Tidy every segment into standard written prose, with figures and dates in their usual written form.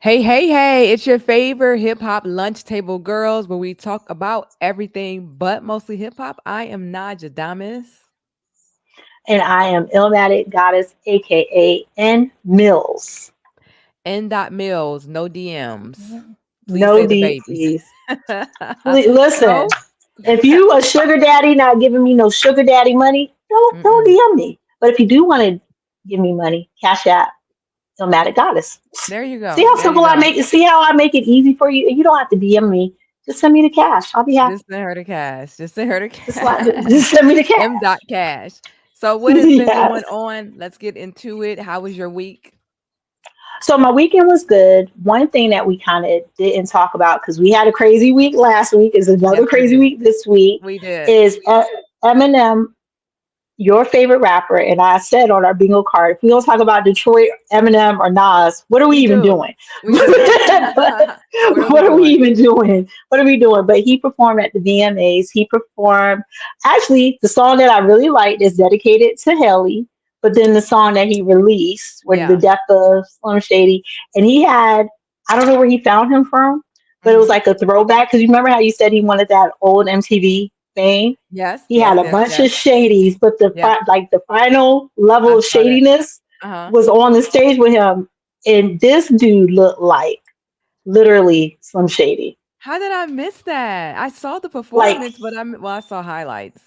Hey, hey, hey, it's your favorite hip hop lunch table girls where we talk about everything but mostly hip hop. I am Nodjanicolepodcast. And I am Illmatic Goddess, aka N Mills. N. Dot Mills, no DMs. Please No say the D, babies. please. Please listen. So, If you a sugar daddy not giving me no sugar daddy money, don't mm-mm. DM me. But if you do want to give me money, cash app, Illmatic Goddess. There you See go. how There you simple I go. make it. See how I make it easy for you. You don't have to DM me. Just send me the cash. I'll be happy. Just send her the cash. Just send her the Just like, cash. just send me the M. Dot cash. cash. So, what has been going Yes. on? Let's get into it. How was your week? So my weekend was good. One thing that we kind of didn't talk about because we had a crazy week last week is Yes, another we crazy did. week this week We did. is Eminem, your favorite rapper. And I said on our bingo card, if we don't talk about Detroit, Eminem, or Nas, what are we We even do. doing? We do. What are we What are we doing? even doing? What are we doing? But he performed at the VMAs. He performed, actually, the song that I really liked is dedicated to Haley. But then the song that he released with the Yeah. death of Slim Shady, and he had, I don't know where he found him from, but it was Mhm. like a throwback. Because you remember how you said he wanted that old MTV thing? Yes, He yes, had a yes, bunch of yes. shadies, but Yep, like the final level I of saw that. shadiness Uh-huh. was on the stage with him, and this dude looked like literally Slim Shady. How did I miss that? I saw the Like performance, but I saw highlights.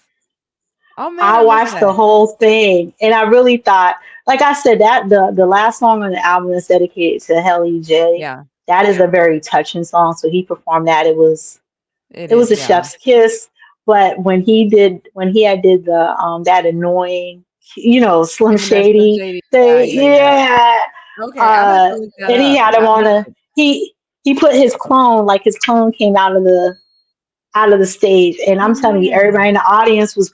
Oh, man, I I missed watched the that. whole thing, and I really thought, like I said, that the last song on the album is dedicated to Helly J. Yeah, That is a very touching song. So he performed that. it It was is, a yeah. chef's kiss. But when he had did the that annoying, Slim Give him that Slim Shady Shady thing, yeah, yeah. yeah. Okay, I'm gonna have to look that And he up had because him I on missed a it. he put his clone came out of the stage, and Oh, I'm telling you, man. everybody in the audience was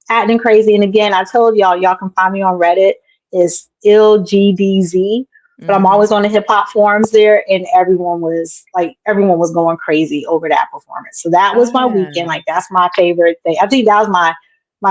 acting crazy. And again, I told y'all can find me on Reddit. It's IllGDZ, but I'm Mhm. always on the hip hop forums there, and everyone was going crazy over that performance. So that Oh, was my weekend. man. Like that's my favorite thing. I think that was my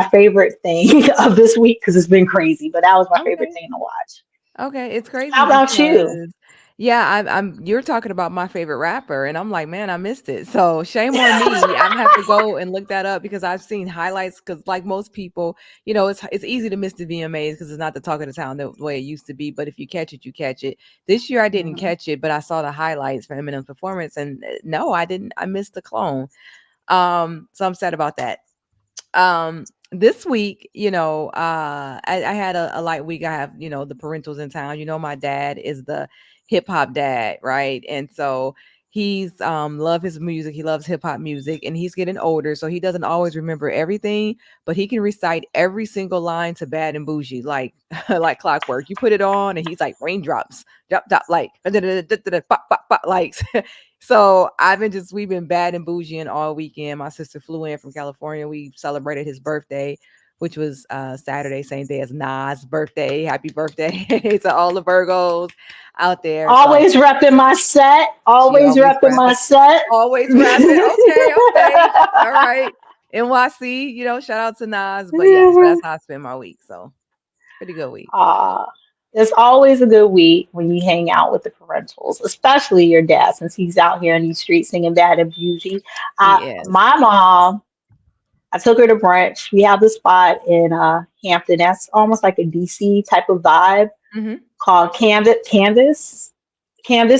favorite thing of this week because it's been crazy, but that was my favorite Okay. thing to watch. Okay, it's How crazy about you? because yeah, I'm you're talking about my favorite rapper, and I'm like, man, I missed it. So shame on me. I'm gonna have to go and look that up because I've seen highlights. Because like most people, it's easy to miss the VMAs because it's not the talk of the town the way it used to be. But if you catch it, you catch it. This year I didn't Mhm. catch it, but I saw the highlights for Eminem's performance, and no, I didn't. I missed the clone. So I'm sad about that. This week, I had a light week. I have, the parentals in town. My dad is the hip hop dad, right? And so he's love his music. He loves hip hop music, and he's getting older, so he doesn't always remember everything, but he can recite every single line to Bad and Bougie like like clockwork. You put it on and he's like raindrops, drop drop like pop pop pop like so we've been bad and bougie all weekend. My sister flew in from California. We celebrated his birthday, which was Saturday, same day as Nas' birthday. Happy birthday to all the Virgos out there. So Always repping my set. she Always always repping my rapping, set. always rapping. Okay, okay, all right. NYC, shout out to Nas. But yeah, so that's how I spend my week. So pretty good week. uh, it's always a good week when you hang out with the parentals, especially your dad, since he's out here in these streets singing Bad and Bougie. He is. My mom, I took her to brunch. We have this spot in Hampton that's almost like a DC type of vibe Hmm. called Canvas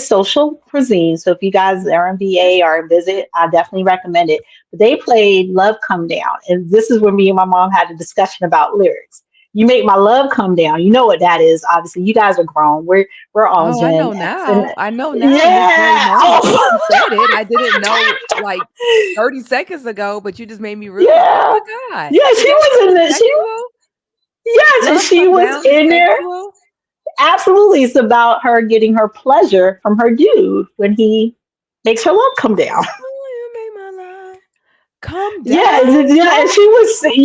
Social Cuisine. So if you guys are in VA or visit, I definitely recommend it. But they played Love Come Down. And this is where me and my mom had a discussion about lyrics. You make my love come down. You know what that is. Obviously, you guys are grown. We're all Oh, I Gen know X. And now. I know now in this very yeah. moment since Oh. you said it. I didn't know like 30 seconds ago, but you just made me realize, oh Yeah. my God. Yeah, Is she that was in something the sexual? yes, and Love she come was down is in there. sexual? Absolutely, it's about her getting her pleasure from her dude when he makes her love come down. Oh, you make my love come Yeah, down. yeah, and What?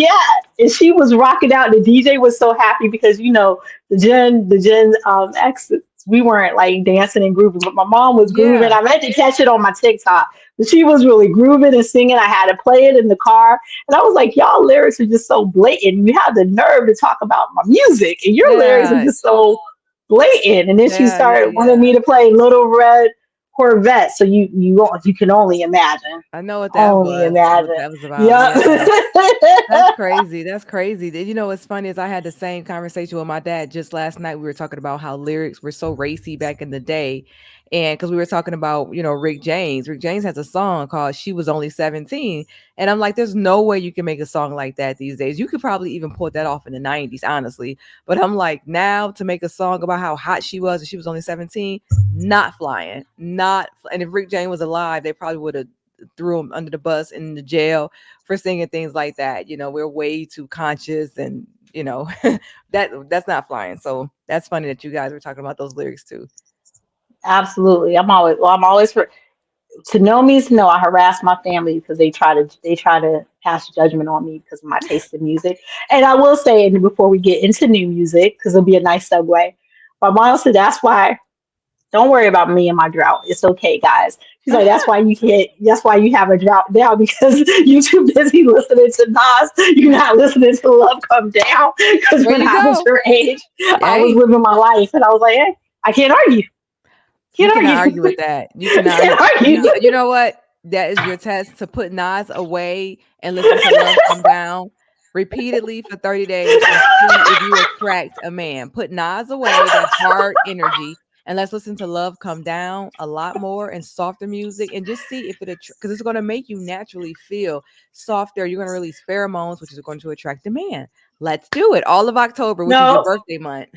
and she was rocking out. The DJ was so happy because the Gen X, we weren't like dancing and grooving, but my mom was grooving. Yeah. I meant to catch it on my TikTok, but she was really grooving and singing. I had to play it in the car, and I was like, "Y'all lyrics are just so blatant. You have the nerve to talk about my music, and your lyrics are Yeah. just so." blatant. And then she Yeah, yeah, started wanting yeah. me to play Little Red Corvette. So you can only imagine. I know Only what imagine. that was about. Yep. Yeah. That's crazy. That's crazy. You know what's funny is I had the same conversation with my dad just last night. We were talking about how lyrics were so racy back in the day. And because we were talking about, Rick James. Rick James has a song called She Was Only 17. And I'm like, there's no way you can make a song like that these days. You could probably even pull that off in the 90s, honestly. But I'm like, now to make a song about how hot she was and she was only 17, not flying. And if Rick James was alive, they probably would have threw him under the bus in the jail for singing things like that. We're way too conscious and that's not flying. So that's funny that you guys were talking about those lyrics too. Absolutely. I'm always for to know me is to know I harass my family because they try to pass judgment on me because of my taste in music. And I will say, and before we get into new music, because it'll be a nice segue, my mom said that's why don't worry about me and my drought. It's okay, guys. She's like, that's why you have a drought now because you're too busy listening to Nas. You're not listening to Love Come Down. Because There when you I was go. your age, I was Hey, living my life and I was like, hey, I can't argue. you Can't cannot argue. argue with that. You cannot argue. Can't argue. You know what? That is your test to put Nas away and listen to Love Come Down repeatedly for 30 days and see if you attract a man. Put Nas away, that hard energy, and let's listen to Love Come Down a lot more and softer music and just see if because it's going to make you naturally feel softer. You're going to release pheromones, which is going to attract a man. Let's do it. All of October, which is your No, birthday month.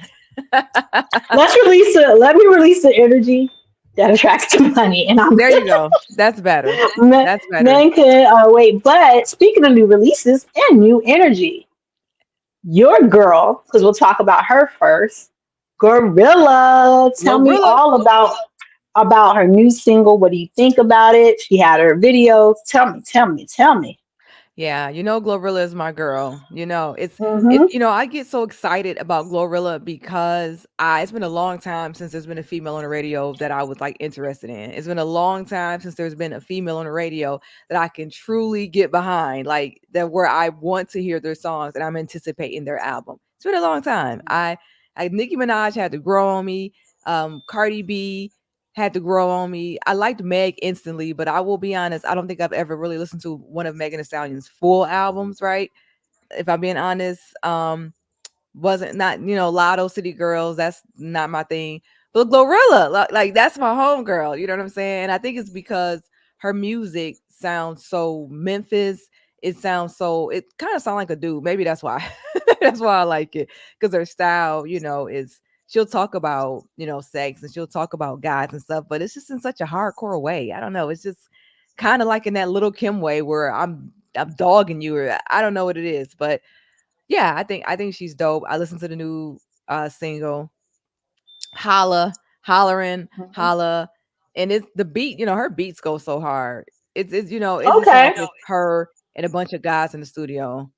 let me release the energy that attracts the money. And I'm There you go. That's better. men, That's better. men can wait. But speaking of new releases and new energy, your girl, because we'll talk about her first. Gorilla, tell me Glorilla. all about her new single. What do you think about it? She had her videos. Tell me. Yeah, Glorilla is my girl. Mm-hmm. I get so excited about Glorilla because it's been a long time since there's been a female on the radio that I was like interested in. It's been a long time since there's been a female on the radio that I can truly get behind, like that where I want to hear their songs and I'm anticipating their album. It's been a long time. Nicki Minaj had to grow on me. Cardi B had to grow on me. I liked Meg instantly, but I will be honest, I don't think I've ever really listened to one of Megan Thee Stallion's full albums, right? If I'm being honest, wasn't not Lotto City Girls. That's not my thing. But Glorilla, like that's my homegirl. You know what I'm saying? I think it's because her music sounds so Memphis. It kind of sounds like a dude. Maybe that's why. That's why I like it because her style, is she'll talk about sex and she'll talk about guys and stuff, but it's just in such a hardcore way. I don't know. It's just kind of like in that Little Kim way where I'm dogging you or I don't know what it is, but yeah, I think she's dope. I listened to the new single Holla, Hollering, Mhm. Holla, and it's the beat, her beats go so hard. It just sounds Okay. like it's her and a bunch of guys in the studio.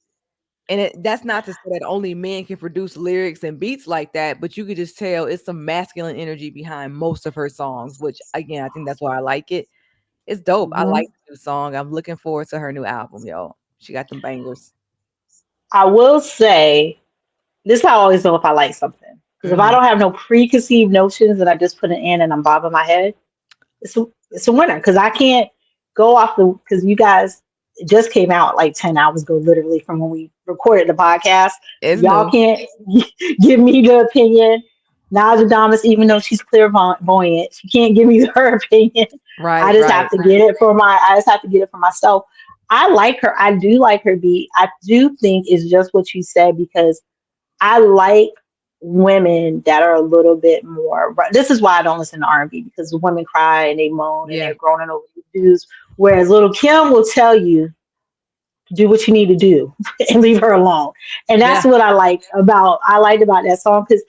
And that's not to say that only men can produce lyrics and beats like that, but you could just tell it's some masculine energy behind most of her songs, which again, I think that's why I like it. It's dope. I like Mhm. the new song. I'm looking forward to her new album, yo. She got them bangers. I will say this is how I always know if I like something. Because if I Mhm. don't have no preconceived notions and I just put it in and I'm bobbing my head, it's a winner. Because I can't go off the because you guys it just came out like 10 hours ago, literally from when we recorded the podcast. It's Y'all new. can't give me the opinion. Naja, even though she's clairvoyant, she can't give me her opinion. I Right, just have right. to get it for my. I just have to get it for myself. I like her. I do like her beat. I do think it's just what you said because I like women that are a little bit more. This is why I don't listen to R&B because the women cry and they moan and Yeah. they're groaning over these dudes. Whereas Little Kim will tell you do what you need to do and leave her alone. And that's Yeah. what I liked about that song because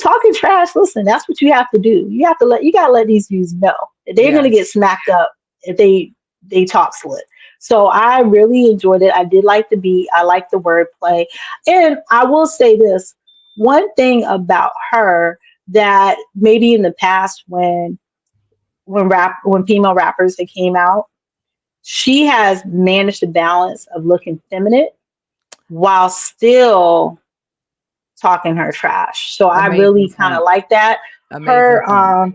talking trash. Listen, that's what you have to do. You gotta let these dudes know that they're gonna Yes. get smacked up if they talk slick. So I really enjoyed it. I did like the beat. I like the wordplay, and I will say this one thing about her that maybe in the past when female rappers that came out, she has managed a balance of looking feminine while still talking her trash. So I really Amazing kind of point. like that. Amazing Her point.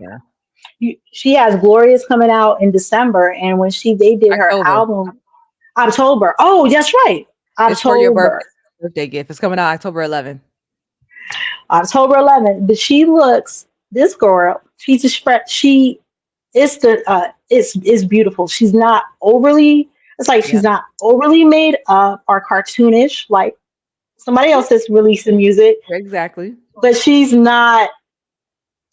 Yeah. she has Glorious coming out in December, and when she they did her October. album October. Oh, that's right, It's for your birthday October. birthday gift. It's coming out October 11th. October 11th. But she looks this girl. She's a she. It's the it's beautiful. She's not overly. It's like she's Yep. not overly made up or cartoonish like somebody Yeah. else that's releasing music, Exactly. but she's not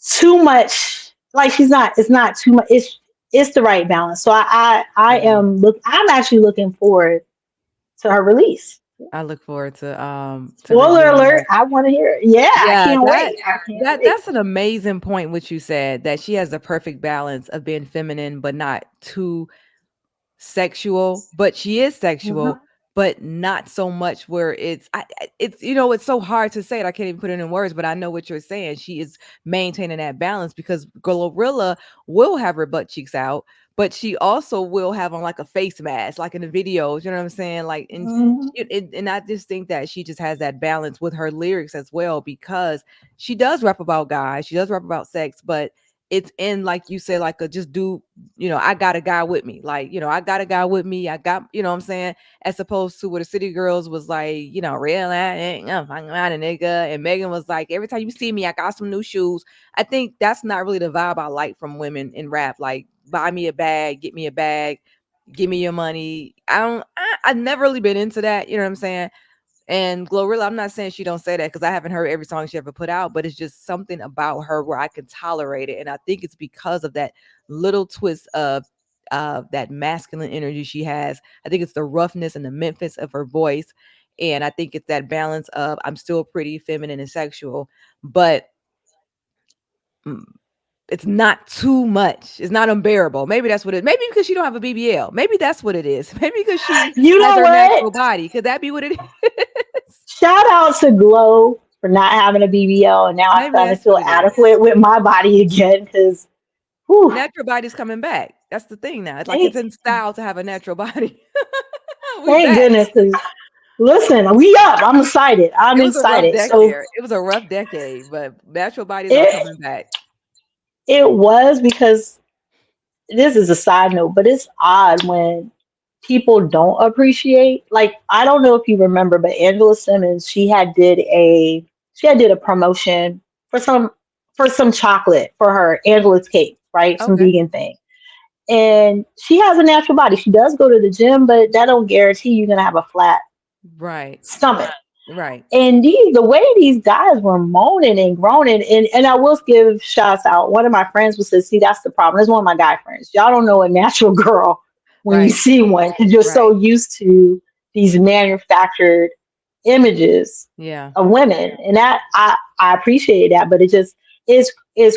too much. Like she's not. It's not too much. It's the right balance. So I Yeah. am look. I'm actually looking forward to her release. I look forward to Spoiler reviewing alert! that. I want to hear it. Yeah, I Yeah, can't that wait. I can't that wait. that's an amazing point which you said that she has the perfect balance of being feminine but not too sexual, but she is Mhm. sexual, but not so much where it's it's so hard to say it. I can't even put it in words, but I know what you're saying. She is maintaining that balance because Glorilla will have her butt cheeks out, but she also will have on like a face mask, like in the videos. You know what I'm saying? Like, Mhm. and I just think that she just has that balance with her lyrics as well because she does rap about guys, she does rap about sex, but it's in like you said, like a just do I got a guy with me. Like, I got a guy with me. I got, what I'm saying? As opposed to where the City Girls was like, real I'm fucking around a nigga. And Megan was like, every time you see me, I got some new shoes. I think that's not really the vibe I like from women in rap. Like, buy me a bag, get me a bag, give me your money. I've never really been into that. You know what I'm saying? And Glorilla, I'm not saying she don't say that because I haven't heard every song she ever put out, but it's just something about her where I can tolerate it. And I think it's because of that little twist of that masculine energy she has. I think it's the roughness and the Memphis of her voice. And I think it's that balance of I'm still pretty feminine and sexual, but mm, it's not too much. It's not unbearable. Maybe that's what it. Maybe because she don't have a BBL. Maybe that's what it is. Maybe because she You has know her what? natural body. Could that be what it is? Shout out to Glow for not having a BBL, and now I Maybe finally that's what feel it is. adequate with my body again. Because, Natural body's coming back. That's the thing now. It's like it's thank, in style to have a natural body. We thank back. goodness. Because listen, we up. I'm excited. I'm It was a rough excited. So decade. It was a rough decade, but natural bodies are it coming back. it was because this is a side note, but it's odd when people don't appreciate. Like I don't know if you remember, but Angela Simmons, she had did a promotion for some chocolate for her Angela's cake, right? Some Okay. vegan thing. And she has a natural body. She does go to the gym, but that don't guarantee you're gonna have a flat Right. stomach. Right. And the way these guys were moaning and groaning, and I will give shouts out. One of my friends was said, "See, that's the problem." That's one of my guy friends. Y'all don't know a natural girl when you Right. see one because you're so Right. used to these manufactured images Yeah. of women, and that I appreciate that, but it just is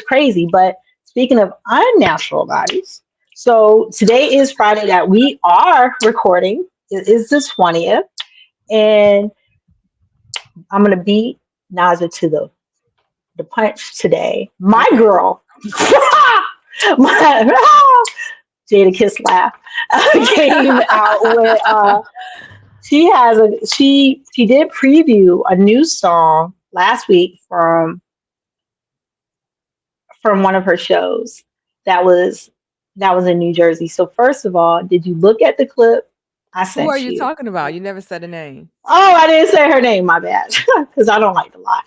crazy. But speaking of unnatural bodies, so today is Friday that we are recording. It is the 20th, and I'm gonna beat Naja to the punch today. My Okay. girl, my Jada Kiss laugh came out with she did preview a new song last week from one of her shows that was that was in New Jersey. So first of all, did you look at the clip I Who are sent you you? talking about? You never said a name. Oh, I didn't say her name. My bad, because I don't like to lie.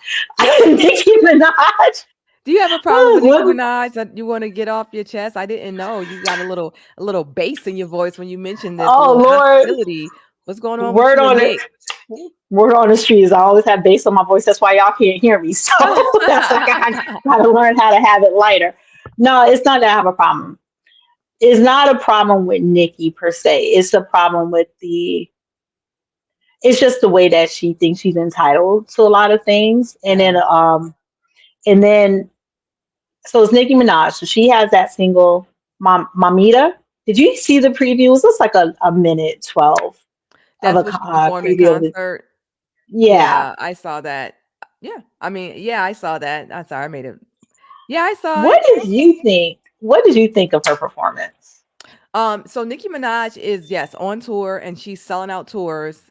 Nicki Minaj. Do you have a problem Oh, with Nicki Minaj that you want to get off your chest? I didn't know. You got a little bass in your voice when you mentioned this, a oh little Lord, hostility. What's going on with word you and on it. Nick? Word on the street is I always have bass on my voice. That's why y'all can't hear me. So that's like I gotta learn how to have it lighter. No, it's not that I have a problem. It's not a problem with Nikki per se. It's a problem with it's just the way that she thinks she's entitled to a lot of things. Yeah. And then so it's Nicki Minaj. So she has that single Mamita. Did you see the preview? It was just like a minute 12 of That's a what she performed in preview of the concert. yeah. Yeah, I saw that. Yeah, I mean, yeah, I saw that. I'm sorry, I made it. Yeah, I saw What it. did you think? What did you think of her performance? So Nicki Minaj is yes on tour and she's selling out tours.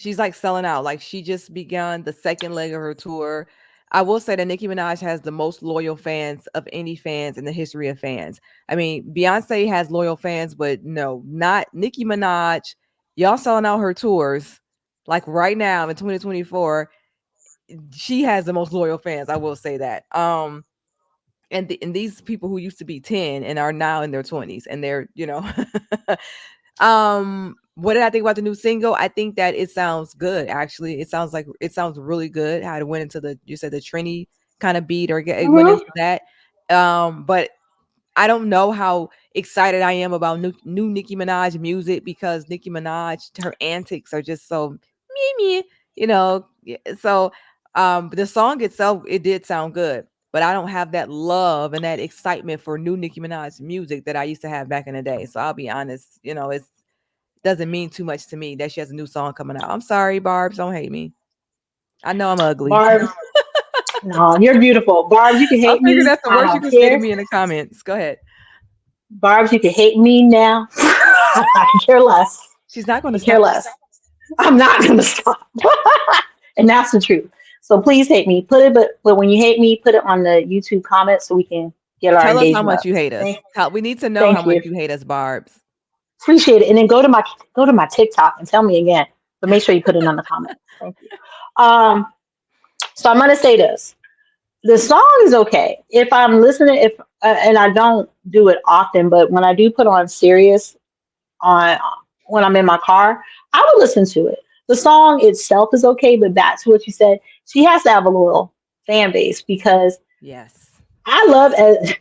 She's like selling out. Like she just begun the second leg of her tour. I will say that Nicki Minaj has the most loyal fans of any fans in the history of fans. I mean, Beyonce has loyal fans, but no, not Nicki Minaj. Y'all selling out her tours. Like right now in 2024, she has the most loyal fans. I will say that. And these people who used to be 10 and are now in their 20s and they're, what did I think about the new single? I think that it sounds good. Actually, it sounds really good. How it went into the you said the Trini kind of beat, or it went Hmm. into that. But I don't know how excited I am about new Nicki Minaj music, because Nicki Minaj, her antics are just so me. So the song itself, it did sound good, but I don't have that love and that excitement for new Nicki Minaj music that I used to have back in the day. So I'll be honest, it's doesn't mean too much to me that she has a new song coming out. I'm sorry, Barb's. Don't hate me. I know I'm ugly. Barb, no, you're beautiful. Barb, you can I hate figured me. that's the I worst you don't can say to care. me in the comments. Go ahead. Barb's, you can hate me now. I can care less. She's not going I to care stop. less. I'm not gonna stop. And that's the truth. So please hate me. Put it, but when you hate me, put it on the YouTube comments so we can get our Tell us how engagement much up. you hate us. Thank, We need to know how thank much you. you hate us, Barb's. Appreciate it. And then go to my TikTok and tell me again. But make sure you put it on the comments. Thank you. Um, so I'm gonna say this. The song is okay. If I'm listening, if and I don't do it often, but when I do put on Sirius on when I'm in my car, I would listen to it. The song itself is okay, but back to what you said, she has to have a loyal fan base because Yes. I love a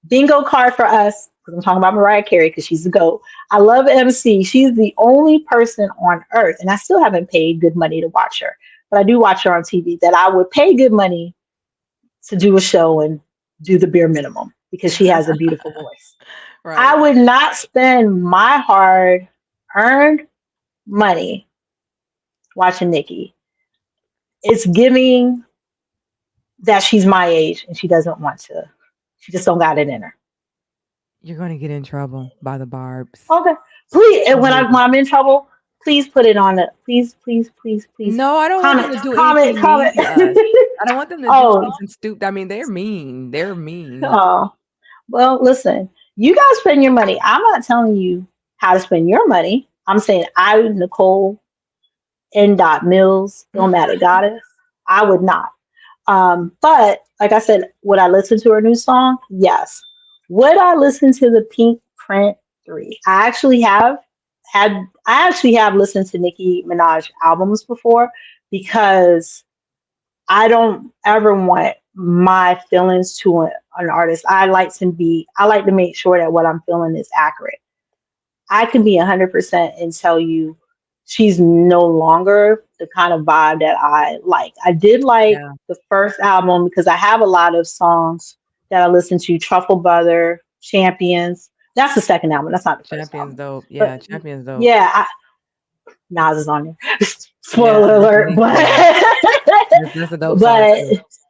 bingo card for us. Because I'm talking about Mariah Carey because she's the GOAT. I love MC. She's the only person on earth, and I still haven't paid good money to watch her, but I do watch her on TV. That I would pay good money to do a show and do the bare minimum because she has a beautiful voice. I Right. would not spend my hard earned money watching Nicki. It's giving that she's my age and she doesn't want to. She just don't got it in her. You're going to get in trouble by the Barb's. Okay, please. And Don't hate when us. I'm in trouble, please put it on the. Please, please, please, please. No, I don't want them Comment, to do comment, anything mean comment. to us. I don't want them to do Oh, something stupid. I mean, they're mean. They're mean. oh. Well, listen. You guys spend your money. I'm not telling you how to spend your money. I'm saying I, Nicole, N. Mills, Illmatic Goddess. I would not. But like I said, would I listen to her new song? Yes. Would I listen to the Pink Print 3? I actually have listened to Nicki Minaj albums before because I don't ever want my feelings to an artist. I like to make sure that what I'm feeling is accurate. I can be 100% and tell you she's no longer the kind of vibe that I like. I did like Yeah. the first album because I have a lot of songs that I listen to Truffle Butter, Champions. That's the second album. That's not the first Champions album. dope. Yeah, But Champions dope. yeah, Nas is on there. Yeah, Spoiler alert. definitely. But Yeah. That's a dope song but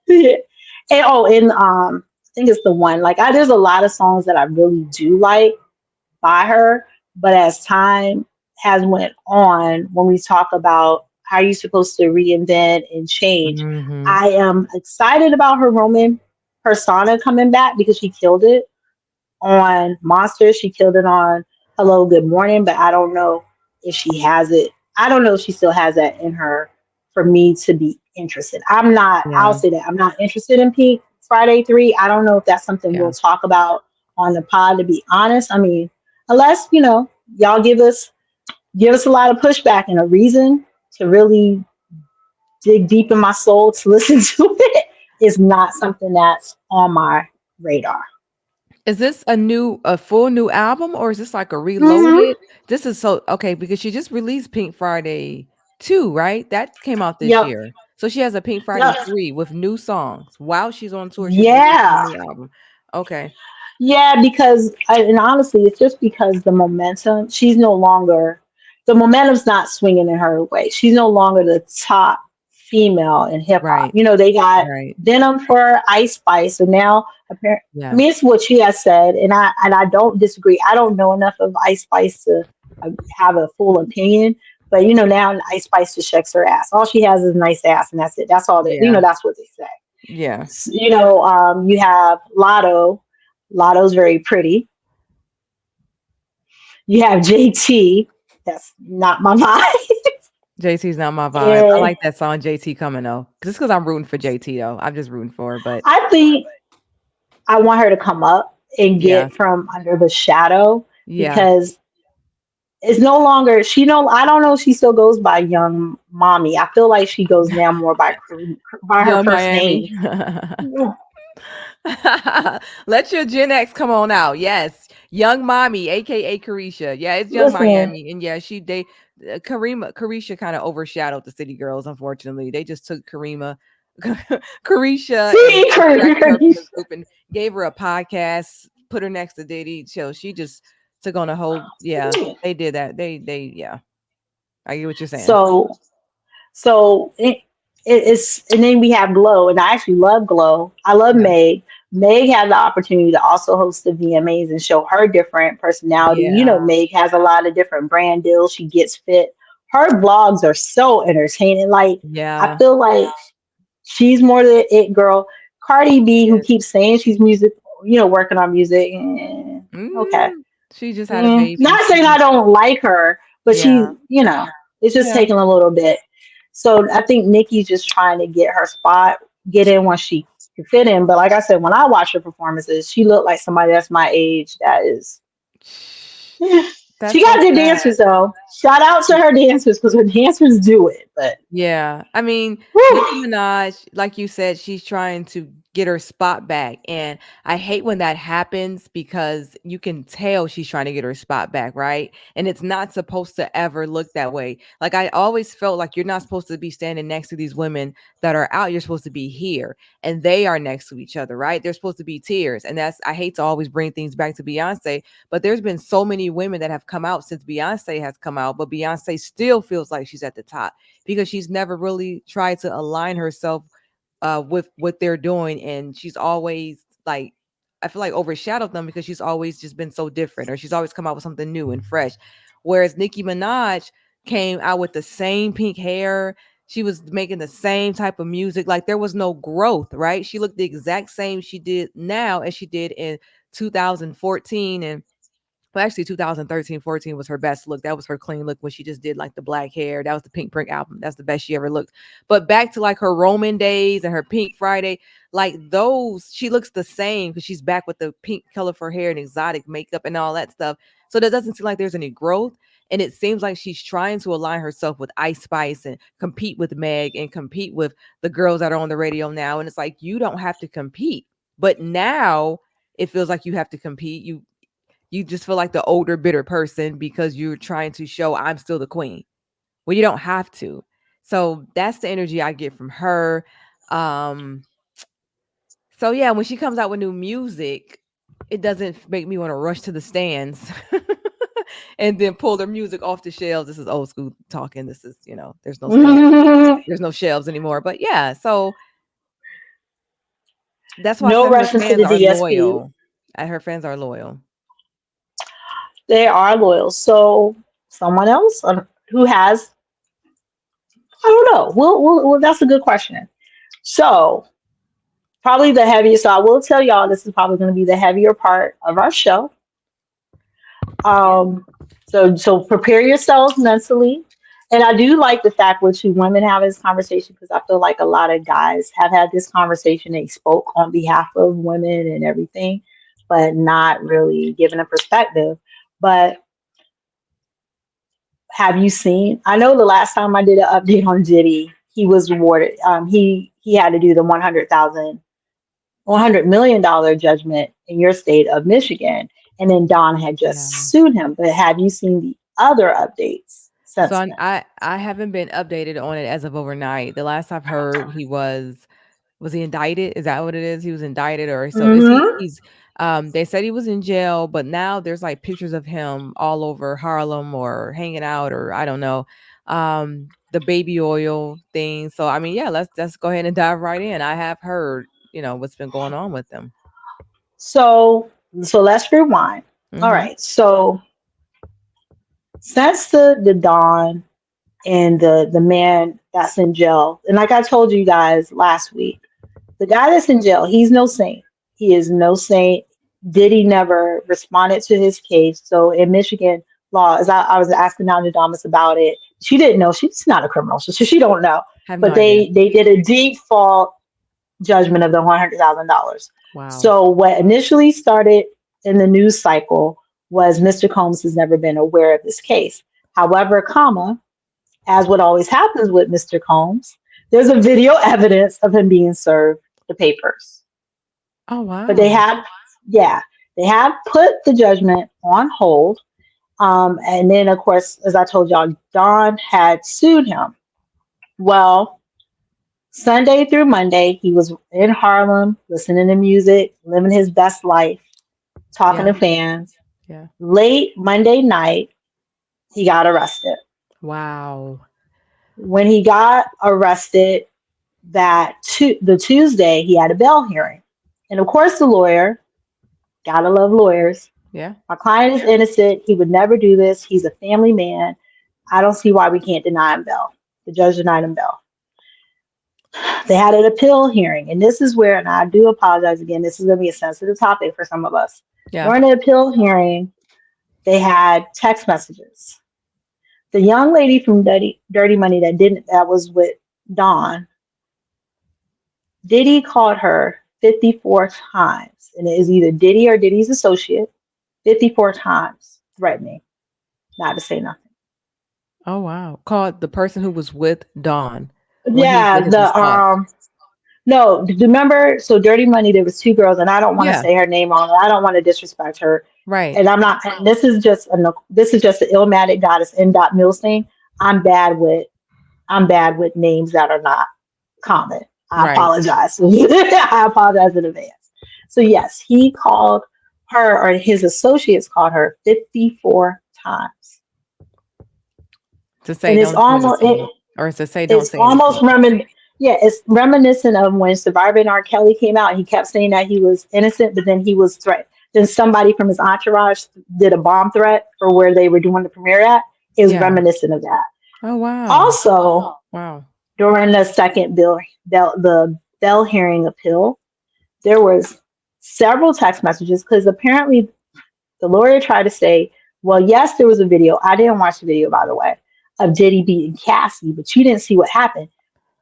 too. and I think it's the one. Like there's a lot of songs that I really do like by her, but as time has went on, when we talk about how you're supposed to reinvent and change, Mhm. I am excited about her Roman persona coming back because she killed it on Monster. She killed it on Hello, Good Morning, but I don't know if she has it. I don't know if she still has that in her for me to be interested. I'll Yeah. say that. I'm not interested in Pink Friday 3. I don't know if that's something Yeah. we'll talk about on the pod, to be honest. I mean, unless, y'all give us a lot of pushback and a reason to really dig deep in my soul to listen to it is not something that's on my radar. Is this a full new album, or is this like a Hmm. reloaded? This is so okay because she just released Pink Friday 2, right? That came out this Yep. year. So she has a Pink Friday Yep. 3 with new songs. While she's on tour, she's releasing a Yeah. new album. Okay. Yeah, because and honestly, it's just because the momentum's not swinging in her way. She's no longer the top female in hip hop. Right. They got Right. Denim for Ice Spice, and now apparently, I Yeah. mean, it's what she has said, and I don't disagree. I don't know enough of Ice Spice to have a full opinion, But now Ice Spice just shakes her ass. All she has is nice ass, and that's it. That's all that Yeah. That's what they say. Yeah. You have Lotto. Lotto's very pretty. You have JT. That's not my vibe. JT's not my vibe. I And like that song JT coming though. Just because I'm rooting for JT though. I'm just rooting for her. But I think I want her to come up and yeah. get from under the shadow Yeah. because it's no longer I don't know if she still goes by young mommy. I feel like she goes now more by her Young first name. Miami. Let your Gen X come on out. Yes. Young Mommy, aka Carisha. Yeah, it's Young Listen, Miami. And yeah, Carisha kind of overshadowed the City Girls, unfortunately. They just took Carisha and see extracted her her. from the group and gave her a podcast, put her next to Diddy. So she just took on a whole they did that. Yeah. I get what you're saying. So it's and then we have Glow, and I actually love Glow. I love Yeah. Meg. Meg had the opportunity to also host the VMAs and show her different personality. Yeah. Meg has a lot of different brand deals. She gets fit. Her vlogs are so entertaining. Like I Yeah. feel like she's more the it girl. Cardi B, who Yes. keeps saying she's music, working on music. Okay. Mm, she just had a baby. Not saying I don't like her, but Yeah. it's just Yeah. taking a little bit. So I think Nikki's just trying to get her spot, get in when she can fit in. But like I said, when I watch her performances, she looked like somebody that's my age. That is, she That's so got good sad. dancers though. Shout out to her dancers because her dancers do it. But Yeah. I mean, whew, Nicki Minaj, like you said, she's trying to get her spot back. And I hate when that happens because you can tell she's trying to get her spot back, right? And it's not supposed to ever look that way. Like I always felt like you're not supposed to be standing next to these women that are out. You're supposed to be here. And they are next to each other, right? They're supposed to be tears. And I hate to always bring things back to Beyonce, but there's been so many women that have come out since Beyonce has come out, but Beyonce still feels like she's at the top because she's never really tried to align herself with what they're doing, and she's always like I feel like overshadowed them because she's always just been so different, or she's always come out with something new and fresh. Whereas Nicki Minaj came out with the same pink hair. She was making the same type of music. Like there was no growth, right? She looked the exact same she did now as she did in 2014 and well, actually 2013, 14 was her best look. That was her clean look when she just did like the black hair. That was the Pink Print album. That's the best she ever looked. But back to like her Roman days and her Pink Friday, like those, she looks the same because she's back with the pink color for hair and exotic makeup and all that stuff. So that doesn't seem like there's any growth. And it seems like she's trying to align herself with Ice Spice and compete with Meg and compete with the girls that are on the radio now. And it's like, you don't have to compete. But now it feels like you have to compete. You just feel like the older, bitter person because you're trying to show I'm still the queen. Well, you don't have to. So that's the energy I get from her. Um, so yeah, when she comes out with new music, it doesn't make me want to rush to the stands and then pull their music off the shelves. This is old school talking. This is, there's no stand, there's no shelves anymore. But yeah, so that's why I no said her rushing to fans the are DSP. loyal. Her fans are loyal. They are loyal. So someone else who has, I don't know. Well, that's a good question. So probably the heaviest. So I will tell y'all this is probably going to be the heavier part of our show. Yeah. Um, so prepare yourselves mentally. And I do like the fact where two women have this conversation because I feel like a lot of guys have had this conversation. They spoke on behalf of women and everything, but not really giving a perspective. But have you seen? I know the last time I did an update on Diddy, he was awarded. He had to do the 100 million dollar judgment in your state of Michigan, and then Don had Yeah. just sued him. But have you seen the other updates So since then? I haven't been updated on it as of overnight. The last I've heard, was he indicted? Is that what it is? He was indicted, or so is he? Hmm. They said he was in jail, but now there's like pictures of him all over Harlem or hanging out, or I don't know. The baby oil thing. So I mean, yeah, let's go ahead and dive right in. I have heard, what's been going on with them. So let's rewind. All Mm-hmm. right. So since the Don and the man that's in jail. And like I told you guys last week, the guy that's in jail, he's no saint. He is no saint. Diddy never responded to his case. So in Michigan law, as I was asking Nodjanicolepodcast about it, she didn't know. She's not a criminal, so she don't know. Have no But idea. they did a default judgment of the $100,000. Wow. So what initially started in the news cycle was Mr. Combs has never been aware of this case. However, comma, as what always happens with Mr. Combs, there's a video evidence of him being served the papers. Oh But they wow. have, yeah, they have put the judgment on hold. And then, of course, as I told y'all, Don had sued him. Well, Sunday through Monday, he was in Harlem listening to music, living his best life, talking Yeah. to fans. Yeah. Late Monday night, he got arrested. Wow. When he got arrested, the Tuesday, he had a bail hearing. And of course, the lawyer, gotta love lawyers. Yeah. My client is innocent. He would never do this. He's a family man. I don't see why we can't deny him bail. The judge denied him bail. They had an appeal hearing, and this is where, and I do apologize again, this is going to be a sensitive topic for some of us. Yeah. During the appeal hearing, they had text messages. The young lady from Dirty Money that was with Dawn, Diddy called her 54 times, and it is either Diddy or Diddy's associate, 54 times threatening not to say nothing. Oh wow. Called the person who was with Dawn when he Yeah, did his response. no, remember? So Dirty Money, there was two girls, and I don't want to Yeah. say her name wrong. I don't want to disrespect her, Right. and I'm not. And this is just the Illmatic goddess N. Milstein. I'm bad with I'm bad with names that are not common. I Right. apologize. I apologize in advance. So yes, he called her, or his associates called her 54 times, To say and it's don't do almost anything. Or to say don't it's say almost anything. yeah, it's reminiscent of when Survivor and R. Kelly came out. He kept saying that he was innocent, but then he was threatened. Then somebody from his entourage did a bomb threat for where they were doing the premiere at. It was Yeah. reminiscent of that. Oh wow. Also, Wow. during the second the Bell hearing appeal, there was several text messages because apparently the lawyer tried to say, well, yes, there was a video. I didn't watch the video, by the way, of Diddy beating Cassie, but you didn't see what happened.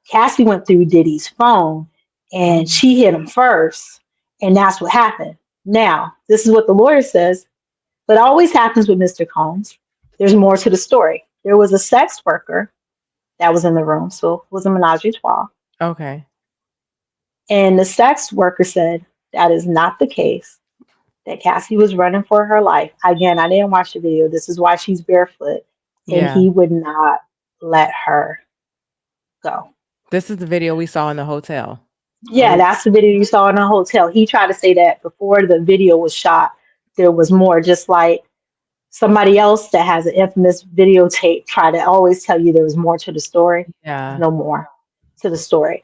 Cassie went through Diddy's phone and Um, she hit him first, and that's what happened. Now, this is what the lawyer says, but it always happens with Mr. Combs. There's more to the story. There was a sex worker that was in the room, so it was a menage a trois. okay. And the sex worker said that is not the case, that Cassie was running for her life. Again, I didn't watch the video. This is why she's barefoot, and Yeah. he would not let her go. This is the video we saw in the hotel. Or Yeah, that's the video you saw in the hotel. He tried to say that before the video was shot, there was more, just like somebody else that has an infamous videotape try to always tell you there was more to the story. There's yeah. no more to the story.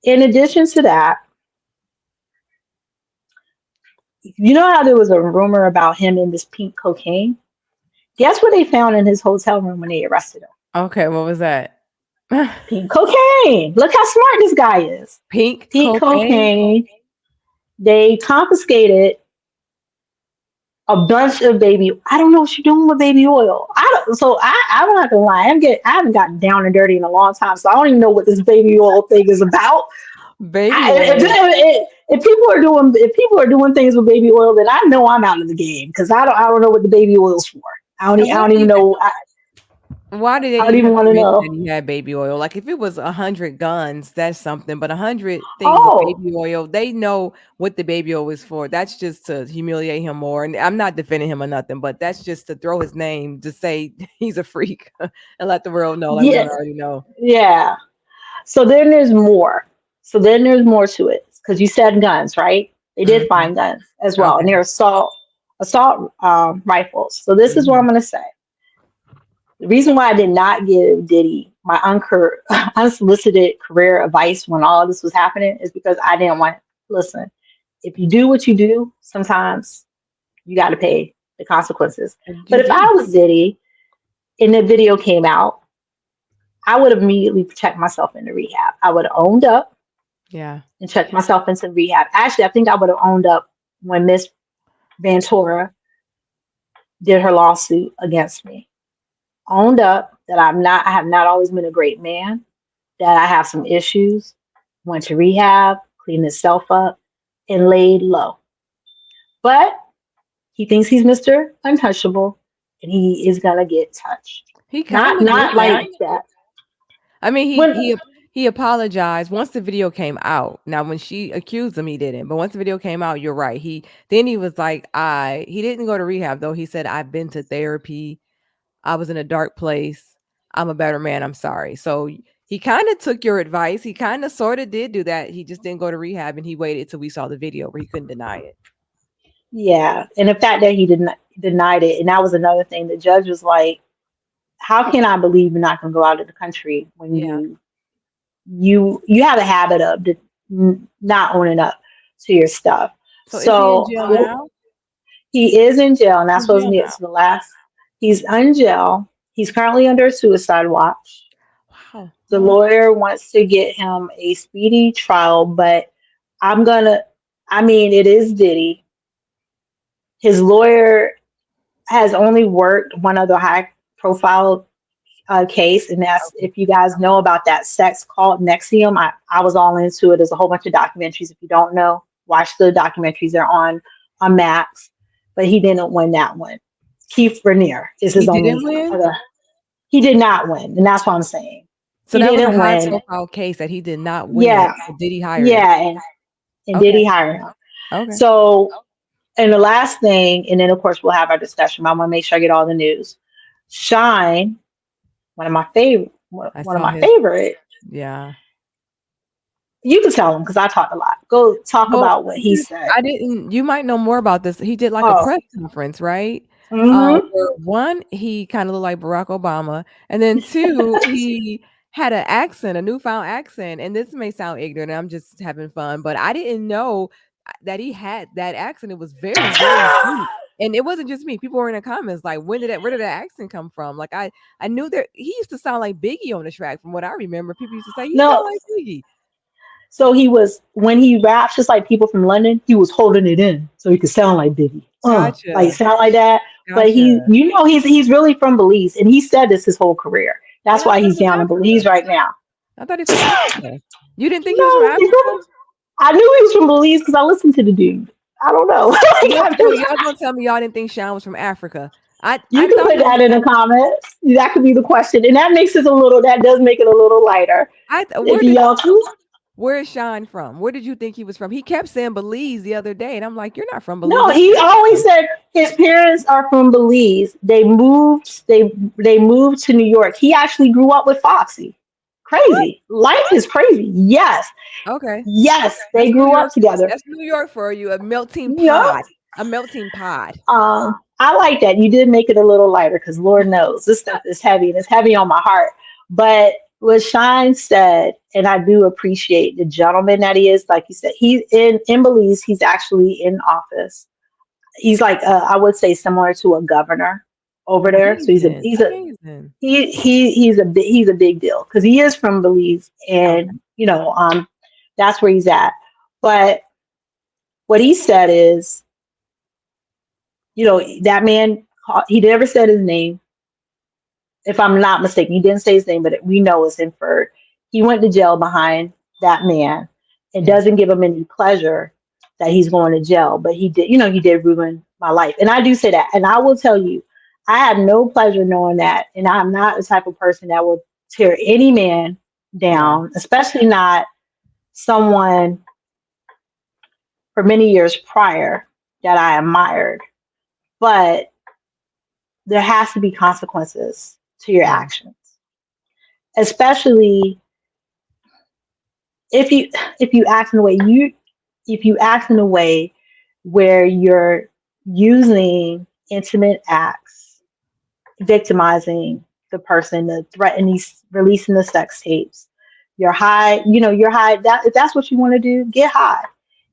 In addition to that, you know how there was a rumor about him in this pink cocaine? Guess what they found in his hotel room when they arrested him? Okay, what was that? Pink cocaine. Look how smart this guy is. Pink Pink cocaine? cocaine. They confiscated a bunch of baby. I don't know what you're doing with baby oil. I'm not gonna lie. I haven't gotten down and dirty in a long time, so I don't even know what this baby oil thing is about. Baby I, oil. if people are doing things with baby oil, then I know I'm out of the game because I don't know what the baby oil's for. And I what don't even even know. why did they I don't even even have to want to mention know. that he had baby oil? Like if it was 100 guns, that's something. But 100 things of Oh, baby oil, they know what the baby oil is for. That's just to humiliate him more. And I'm not defending him or nothing, but that's just to throw his name to say he's a freak and let the world know, like we yeah, already know. yeah. So then there's more. So then there's more to it because you said guns, right? They did Hmm. find guns as well, and Okay. they're assault rifles. So this is what I'm Mhm. going to say. The reason why I did not give Diddy my unsolicited career advice when all of this was happening is because I didn't want. Listen, if you do what you do, sometimes you got to pay the consequences. And you But if do. I was Diddy and the video came out, I would have immediately checked myself into rehab. I would have owned up Yeah. and checked myself into rehab. Actually, I think I would have owned up when Miss Ventura did her lawsuit against me. Owned up that I have not always been a great man, that I have some issues, went to rehab, cleaned himself up, and laid low. But he thinks he's Mr. Untouchable, and he is gonna get touched. He kind Not of did not that. like that. I mean, When he apologized once the video came out. Now, when she accused him, he didn't. But once the video came out, you're right. He was like, I he didn't go to rehab though. He said, I've been to therapy. I was in a dark place. I'm a better man. I'm sorry. So he kind of took your advice. He kind of sort of did do that. He just didn't go to rehab and he waited till we saw the video where he couldn't deny it. yeah, and the fact that he didn't denied it, and that was another thing. The judge was like, "How can I believe you're not gonna go out of the country when Yeah. you have a habit of not owning up to your stuff?" So is he in So jail now? he is in jail, and He's that's in supposed jail to get now. to the last. He's in jail. He's currently under a suicide watch. Wow. The Wow. lawyer wants to get him a speedy trial, but I'm gonna. I mean, it is Diddy. His lawyer has only worked one other high profile case, and that's Okay. if you guys know about that sex called Nexium. I was all into it. There's a whole bunch of documentaries. If you don't know, watch the documentaries. They're on Max. But he didn't win that one. Keith Raniere is He his didn't only win? other. He did not win, and that's what I'm saying. So He that was a didn't high win. profile case that he did not win. Yeah, But did he hire him? yeah, and did Okay. he hire him? Okay. So, and the last thing, and then of course we'll have our discussion. I want to make sure I get all the news. Shine, I one of saw my his favorite. yeah. You can tell him because I talked a lot. Go talk Well, about what he said. I didn't you might know more about this. He did like a Oh, press conference, right? mm-hmm. Where one, he kinda looked like Barack Obama, and then two, he had an accent, a newfound accent, and this may sound ignorant, I'm just having fun, but I didn't know that he had that accent. It was very, very deep, and it wasn't just me. People were in the comments like, where did that accent come from?" Like, I knew there he used to sound like Biggie on the track from what I remember. People used to say, "He sound No, like Biggie." so he was when he raps, just like people from London, he was holding it in so he could sound like Biggie. Like Gotcha, sound like that. But gotcha. he's really from Belize, and he said this his whole career. And That's I why thought he he's was down in Belize Africa. right now. I thought he's from Africa. You didn't think he was from No, Africa? I knew he was from Belize because I listened to the dude. I don't know. Y'all gonna tell me y'all didn't think Sean was from Africa. I You can thought put he was that in the comments. That could be the question, and that makes it a little. That does make it a little lighter. where If did y'all, where is Sean from? Where did you think he was from? He kept saying Belize the other day, and I'm like, you're not from Belize. no, Where he you always from? said his parents are from Belize. They moved. They moved to New York. He actually grew up with Foxy. What? Crazy. Life is crazy. Yes, Okay. yes. They That's New grew up York. together. That's New York for you. A melting Yep. pot. A melting pot. I like that. You did make it a little lighter because Lord knows this stuff is heavy and it's heavy on my heart. But what Shine said, and I do appreciate the gentleman that he is. Like you said, he's in Belize. He's actually in office. He's like I would say similar to a governor over there. So Amazing. Amazing. he's a big deal because he is from Belize, Okay. and that's where he's at. But what he said is, that man, he never said his name. If I'm not mistaken, he didn't say his name, but we know it's inferred. He went to jail behind that man. It Yeah. doesn't give him any pleasure that he's going to jail, but he did ruin my life. And I do say that. And I will tell you, I have no pleasure knowing that. And I'm not the type of person that will tear any man Yeah. down, especially not someone for many years prior that I admired. But there has to be consequences to your Yeah. actions, especially if you if you act in a way you if you act in a way where you're using intimate acts, victimizing the person, the threatening, releasing the sex tapes, you're high. That if that's what you want to do, get high.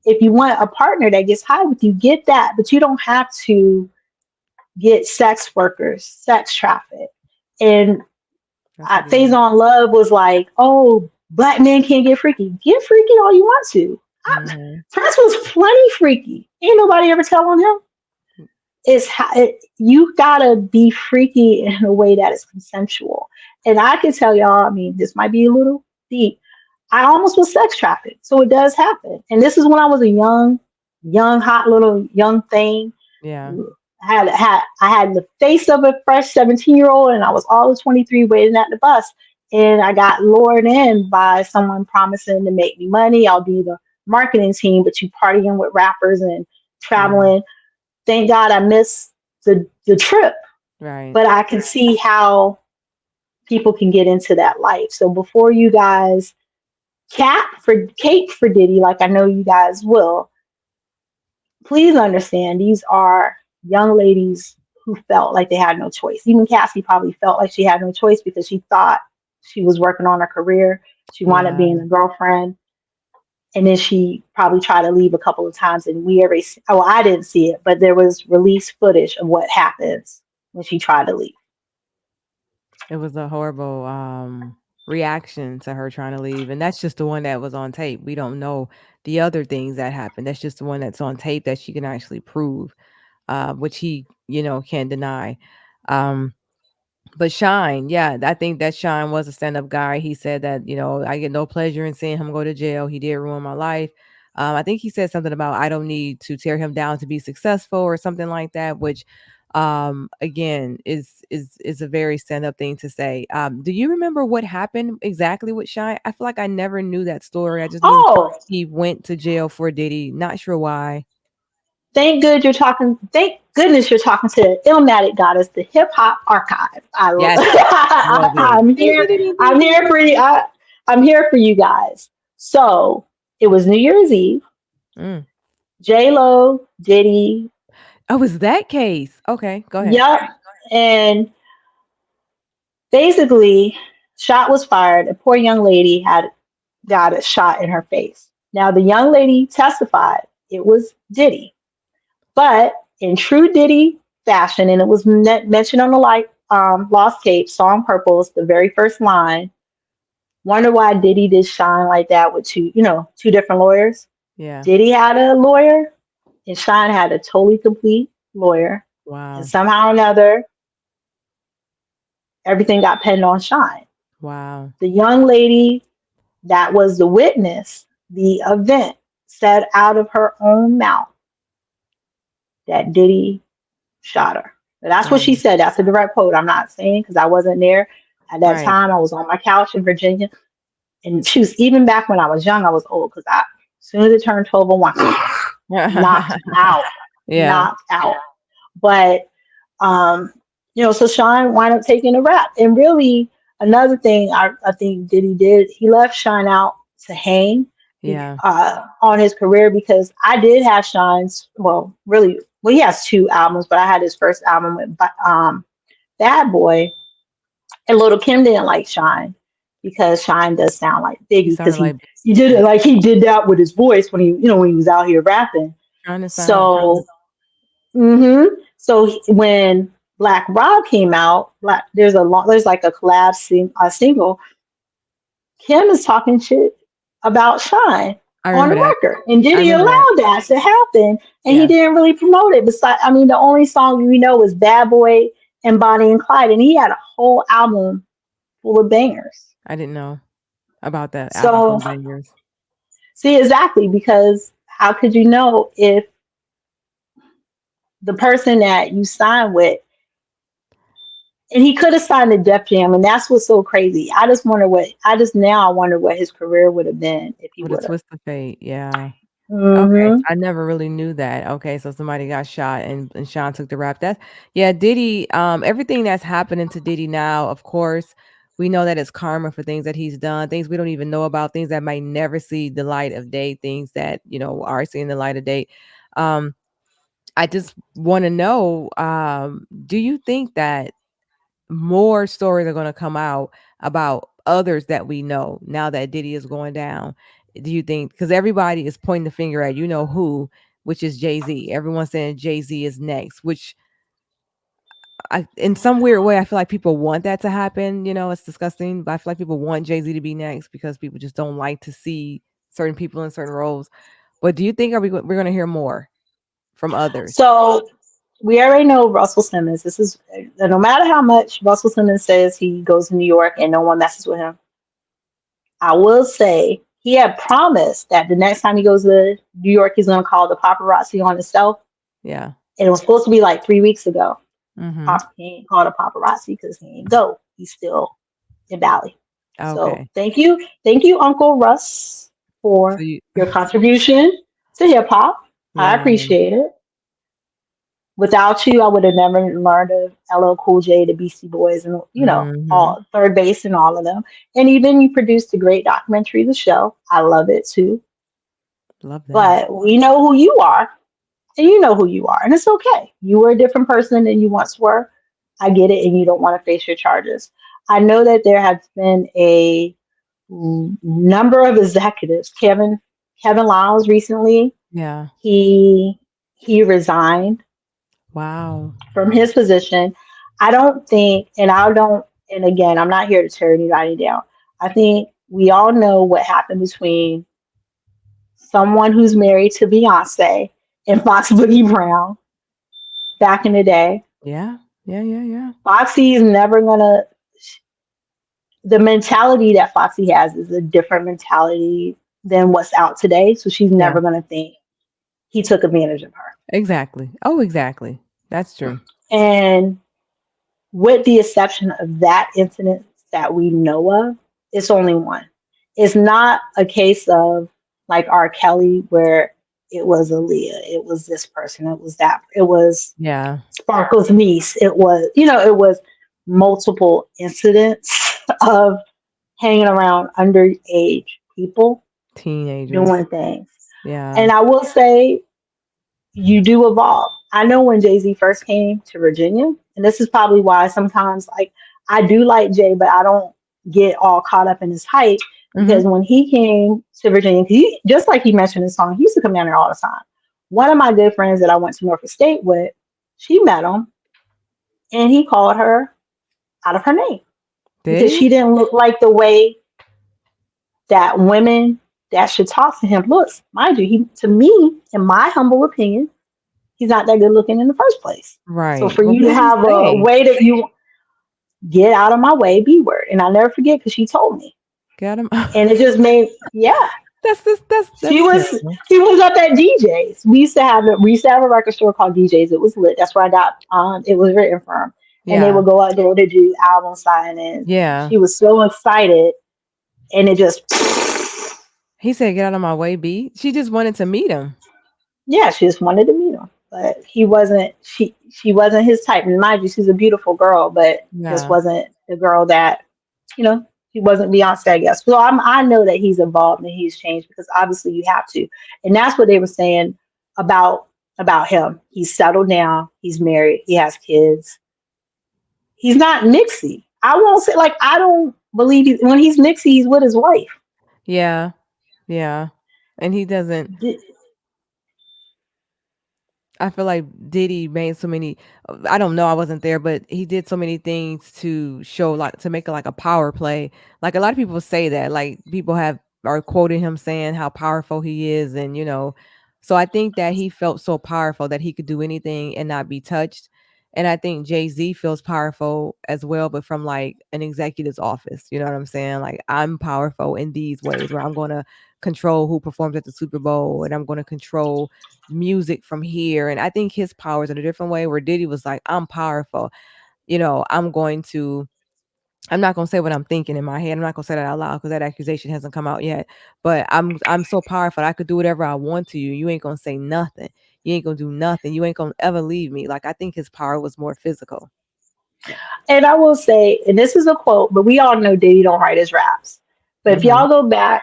If you want a partner that gets high with you, get that, but you don't have to get sex workers, sex traffic, and That's what he Phase is. on Love was like, oh, black men can't get freaky. Get freaky all you want to. Hmm. Prince was plenty freaky. Ain't nobody ever tell on him. It's how you gotta be freaky in a way that is consensual. And I can tell y'all, I mean, this might be a little deep. I almost was sex trafficked, so it does happen. And this is when I was a young, hot little young thing. Yeah. I had the face of a fresh 17-year-old, and I was all of 23 waiting at the bus. And I got lured in by someone promising to make me money. I'll be the marketing team, but you partying with rappers and Yeah. traveling. Thank God I missed the trip, Right. but I can see how people can get into that life. So before you guys cape for Diddy, like I know you guys will, please understand these are young ladies who felt like they had no choice. Even Cassie probably felt like she had no choice because she thought she was working on her career. She wanted Yeah. being a girlfriend. And then she probably tried to leave a couple of times, and we already, oh, I didn't see it, but there was released footage of what happens when she tried to leave. It was a horrible reaction to her trying to leave. And that's just the one that was on tape. We don't know the other things that happened. That's just the one that's on tape that she can actually prove, which he, can't deny. Um, But Shine, yeah, I think that Shine was a stand-up guy. He said that, I get no pleasure in seeing him go to jail. He did ruin my life. I think he said something about I don't need to tear him down to be successful or something like that, which again is a very stand-up thing to say. Do you remember what happened exactly with Shine? I feel like I never knew that story. I just knew Oh, he went to jail for Diddy. Not sure why. thank goodness you're talking to Illmatic Goddess, the hip hop archive. Yes, love it. I'm Ding, here. ding, ding, ding, I'm ding. here for you. I'm here for you guys. So it was New Year's Eve. Mm. J Lo, Diddy, Oh, was that case? Okay, go ahead. yep, and basically, shot was fired. A poor young lady had got a shot in her face. Now the young lady testified it was Diddy. But in true Diddy fashion, and it was mentioned on the Lost Tape, Song Purple's the very first line. Wonder why Diddy did Shine like that with two different lawyers. Yeah. Diddy had a lawyer, and Shine had a totally complete lawyer. And Wow. somehow or another, everything got pinned on Shine. Wow. The young lady that was the witness, the event, said out of her own mouth that Diddy shot her. But that's what Wow. she said. That's a direct quote. I'm not saying because I wasn't there at that Right. time. I was on my couch in Virginia, and she was even back when I was young. I was old because as soon as it turned 12:01, knocked out, Yeah. knocked out. But um, so Sean wound up taking a rap, and really another thing I think Diddy did, he left Sean out to hang Yeah. on his career because I did have Sean's, well, he has two albums, but I had his first album with Bad Boy, and Little Kim didn't like Shine because Shine does sound like He Biggie because sounded he like he did it Big. like he did that with his voice when he was out here rapping. Trying to sound like So, Prince. when Black Rob came out, there's like a a single. Kim is talking shit about Shine I on remember the that. record, and I Diddy remember that. allowed that to happen, and he Yeah. didn't really promote it. Besides, I mean, the only song we know is "Bad Boy" and "Bonnie and Clyde," and he had a whole album full of bangers. I didn't know about that album full So, of bangers. see, exactly, because how could you know if the person that you signed with, and he could have signed the Def Jam, and that's what's so crazy. I wonder what his career would have been if he With a would have. twist of fate. Yeah. Okay. Hmm. I never really knew that. Okay, so somebody got shot and Sean took the rap. That yeah, Diddy, everything that's happening to Diddy now, of course, we know that it's karma for things that he's done, things we don't even know about, things that might never see the light of day, things that, are seeing the light of day. Um, I just want to know, do you think that more stories are going to come out about others that we know now that Diddy is going down? Do you think, because everybody is pointing the finger at who, which is Jay-Z. Everyone's saying Jay-Z is next, which in some weird way, I feel like people want that to happen. It's disgusting, but I feel like people want Jay Z to be next because people just don't like to see certain people in certain roles. But do you think we're going to hear more from others? So we already know Russell Simmons. This is no matter how much Russell Simmons says he goes to New York and no one messes with him. I will say he had promised that the next time he goes to New York, he's going to call the paparazzi on himself. Yeah. And it was supposed to be like 3 weeks ago. Mm-hmm. He ain't called a paparazzi because he ain't go. He's still in Bali. So Okay. thank you, Uncle Russ, So for you, your contribution to hip hop. I yeah. appreciate it. Without you, I would have never learned of LL Cool J, the Beastie Boys, and Mm-hmm. all Third Base and all of them. And even you produced a great documentary, The Show. I love it too. Love that. But we know who you are, and you know who you are, and it's okay. You were a different person than you once were. I get it, and you don't want to face your charges. I know that there has been a number of executives. Kevin Lyles recently, Yeah. he he resigned Wow. from his position. I don't think, and I don't, and again, I'm not here to tear anybody down. I think we all know what happened between someone who's married to Beyonce and Fox Boogie Brown back in the day. Yeah. Yeah. Yeah. Yeah. Foxy is never gonna, the mentality that Foxy has is a different mentality than what's out today. So she's Yeah. never gonna think he took advantage of her. Exactly. Oh, exactly. That's true. And with the exception of that incident that we know of, it's only one. It's not a case of like R. Kelly where it was Aaliyah, it was this person, it was that, it was Yeah. Sparkle's niece, it was, it was multiple incidents of hanging around underage people Teenagers. doing things. Yeah. And I will say you do evolve. I know when Jay Z first came to Virginia, and this is probably why sometimes like I do like Jay, but I don't get all caught up in his hype because Mm-hmm. when he came to Virginia, he just like he mentioned in his song, he used to come down there all the time. One of my good friends that I went to Norfolk State with, she met him and he called her out of her name Did because he? she didn't look like the way that women that should talk to him looks. Mind you, he to me, in my humble opinion, he's not that good looking in the first place. So Right. for Well, you what to did he have a say? way that you get out of my way, B word, and I never forget because she told me, Got him. and it just made yeah. That's this. She That's was terrible. she was up at DJs. We used to have a record store called DJs. It was lit. That's where I got it was written from, and they Yeah. would go out there to do album signings. And Yeah. she was so excited, and it just He said, "Get out of my way, B." She just wanted to meet him. yeah, she just wanted to meet him, but he wasn't. She wasn't his type. And mind you, she's a beautiful girl, but just Yeah. wasn't the girl that he wasn't Beyonce, I guess. So I know that he's evolved and he's changed because obviously you have to, and that's what they were saying about about him. He's settled down. He's married. He has kids. He's not Nixie. I won't say like I don't believe when he's Nixie, he's with his wife. Yeah. Yeah. And he doesn't. I feel like Diddy made so many. I don't know. I wasn't there, but he did so many things to show, like, to make it like a power play. Like a lot of people say that, like people are quoting him saying how powerful he is, and so I think that he felt so powerful that he could do anything and not be touched. And I think Jay Z feels powerful as well, but from like an executive's office. You know what I'm saying? Like I'm powerful in these ways where I'm going to control who performs at the Super Bowl, and I'm going to control music from here. And I think his power is in a different way where Diddy was like, I'm powerful. I'm not gonna say what I'm thinking in my head. I'm not gonna say that out loud because that accusation hasn't come out yet. But I'm so powerful. I could do whatever I want to you. You ain't gonna say nothing. You ain't gonna do nothing. You ain't gonna ever leave me. Like I think his power was more physical. And I will say, and this is a quote, but we all know Diddy don't write his raps. But if Mm-hmm. y'all go back,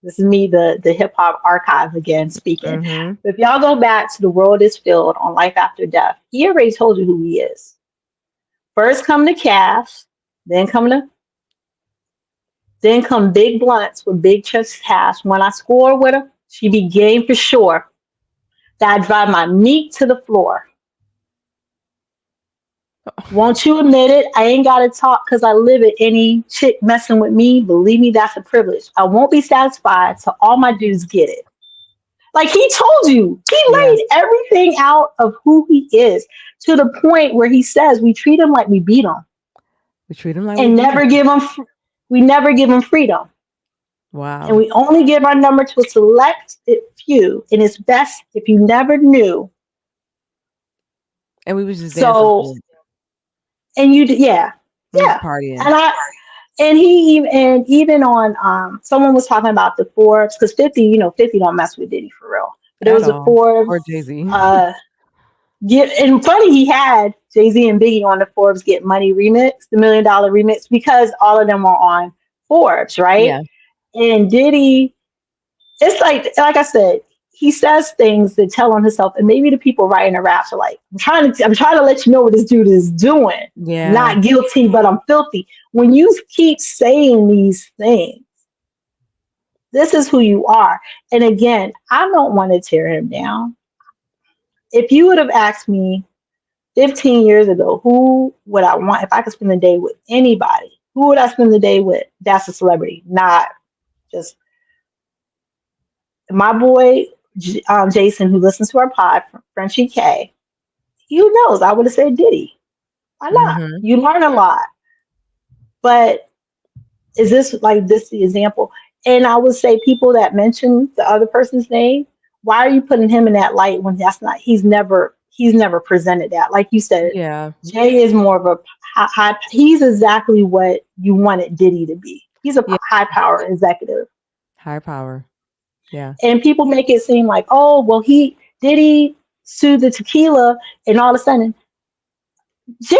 this is me, the hip hop archive again speaking. Mm-hmm. But if y'all go back to The World Is Filled on Life After Death, he already told you who he is. First come the cash, then come the then come big blunts with big chunks of cash. When I score with her, she be game for sure. That I drive my meat to the floor. Won't you admit it? I ain't got to talk because I live it. Any chick messing with me, believe me, that's a privilege. I won't be satisfied till all my dudes get it. Like he told you, he Yeah. laid everything out of who he is to the point where he says we treat him like we beat him We treat him like we and beat never him. give him, we never give him freedom. And Wow. we only give our number to a select few. And it's best if you never knew. And we was just dancing So, to it. and yeah, We was yeah. partying. And even on someone was talking about the Forbes because 50, 50 don't mess with Diddy for real. But there At was a all. Forbes Or Jay-Z. uh and funny he had Jay-Z and Biggie on the Forbes Get Money remix, the $1 million remix, because all of them are on Forbes, right? Yeah. And Diddy, it's like I said, he says things that tell on himself, and maybe the people writing the raps are like, I'm trying to let you know what this dude is doing. Yeah. Not guilty, but I'm filthy. When you keep saying these things, this is who you are. And again, I don't want to tear him down. If you would have asked me 15 years ago, who would I want if I could spend the day with anybody? Who would I spend the day with? That's a celebrity, not just my boy Jason, who listens to our pod, Frenchie K. You knows I would have said Diddy. Why not? Mhm. You learn a lot. But is this like this the example? And I would say people that mention the other person's name, why are you putting him in that light when that's not he's never presented that. Like you said, Yeah. Jay is more of a high, he's exactly what you wanted Diddy to be. He's a Yeah. high power executive. High power. Yeah. And people make it seem like, oh, well, he Diddy sued the tequila and all of a sudden Jay-Z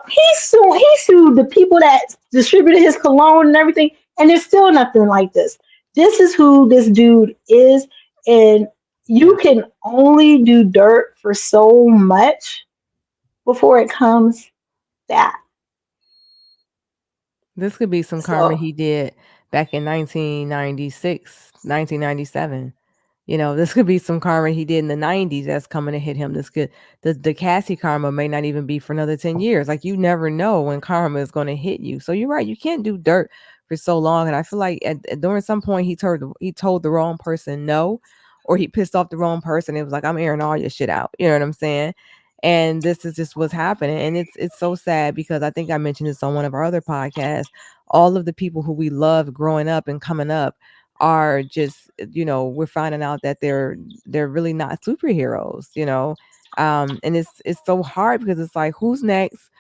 he sued the people that distributed his cologne and everything, and there's still nothing like this. This is who this dude is, and you Yeah. can only do dirt for so much before it comes back. This could be some karma So he did back in 1996, 1997. You know, this could be some karma he did in the 90s that's coming to hit him. This could the Cassie karma may not even be for another 10 years. Like you never know when karma is going to hit you. So you're right, you can't do dirt for so long, and I feel like during some point he told the wrong person no, or he pissed off the wrong person. It was like, I'm airing all your shit out. You know what I'm saying? And this is just what's happening, and it's so sad because I think I mentioned this on one of our other podcasts. All of the people who we loved growing up and coming up are just, we're finding out that they're really not superheroes. And it's so hard because it's like, who's next?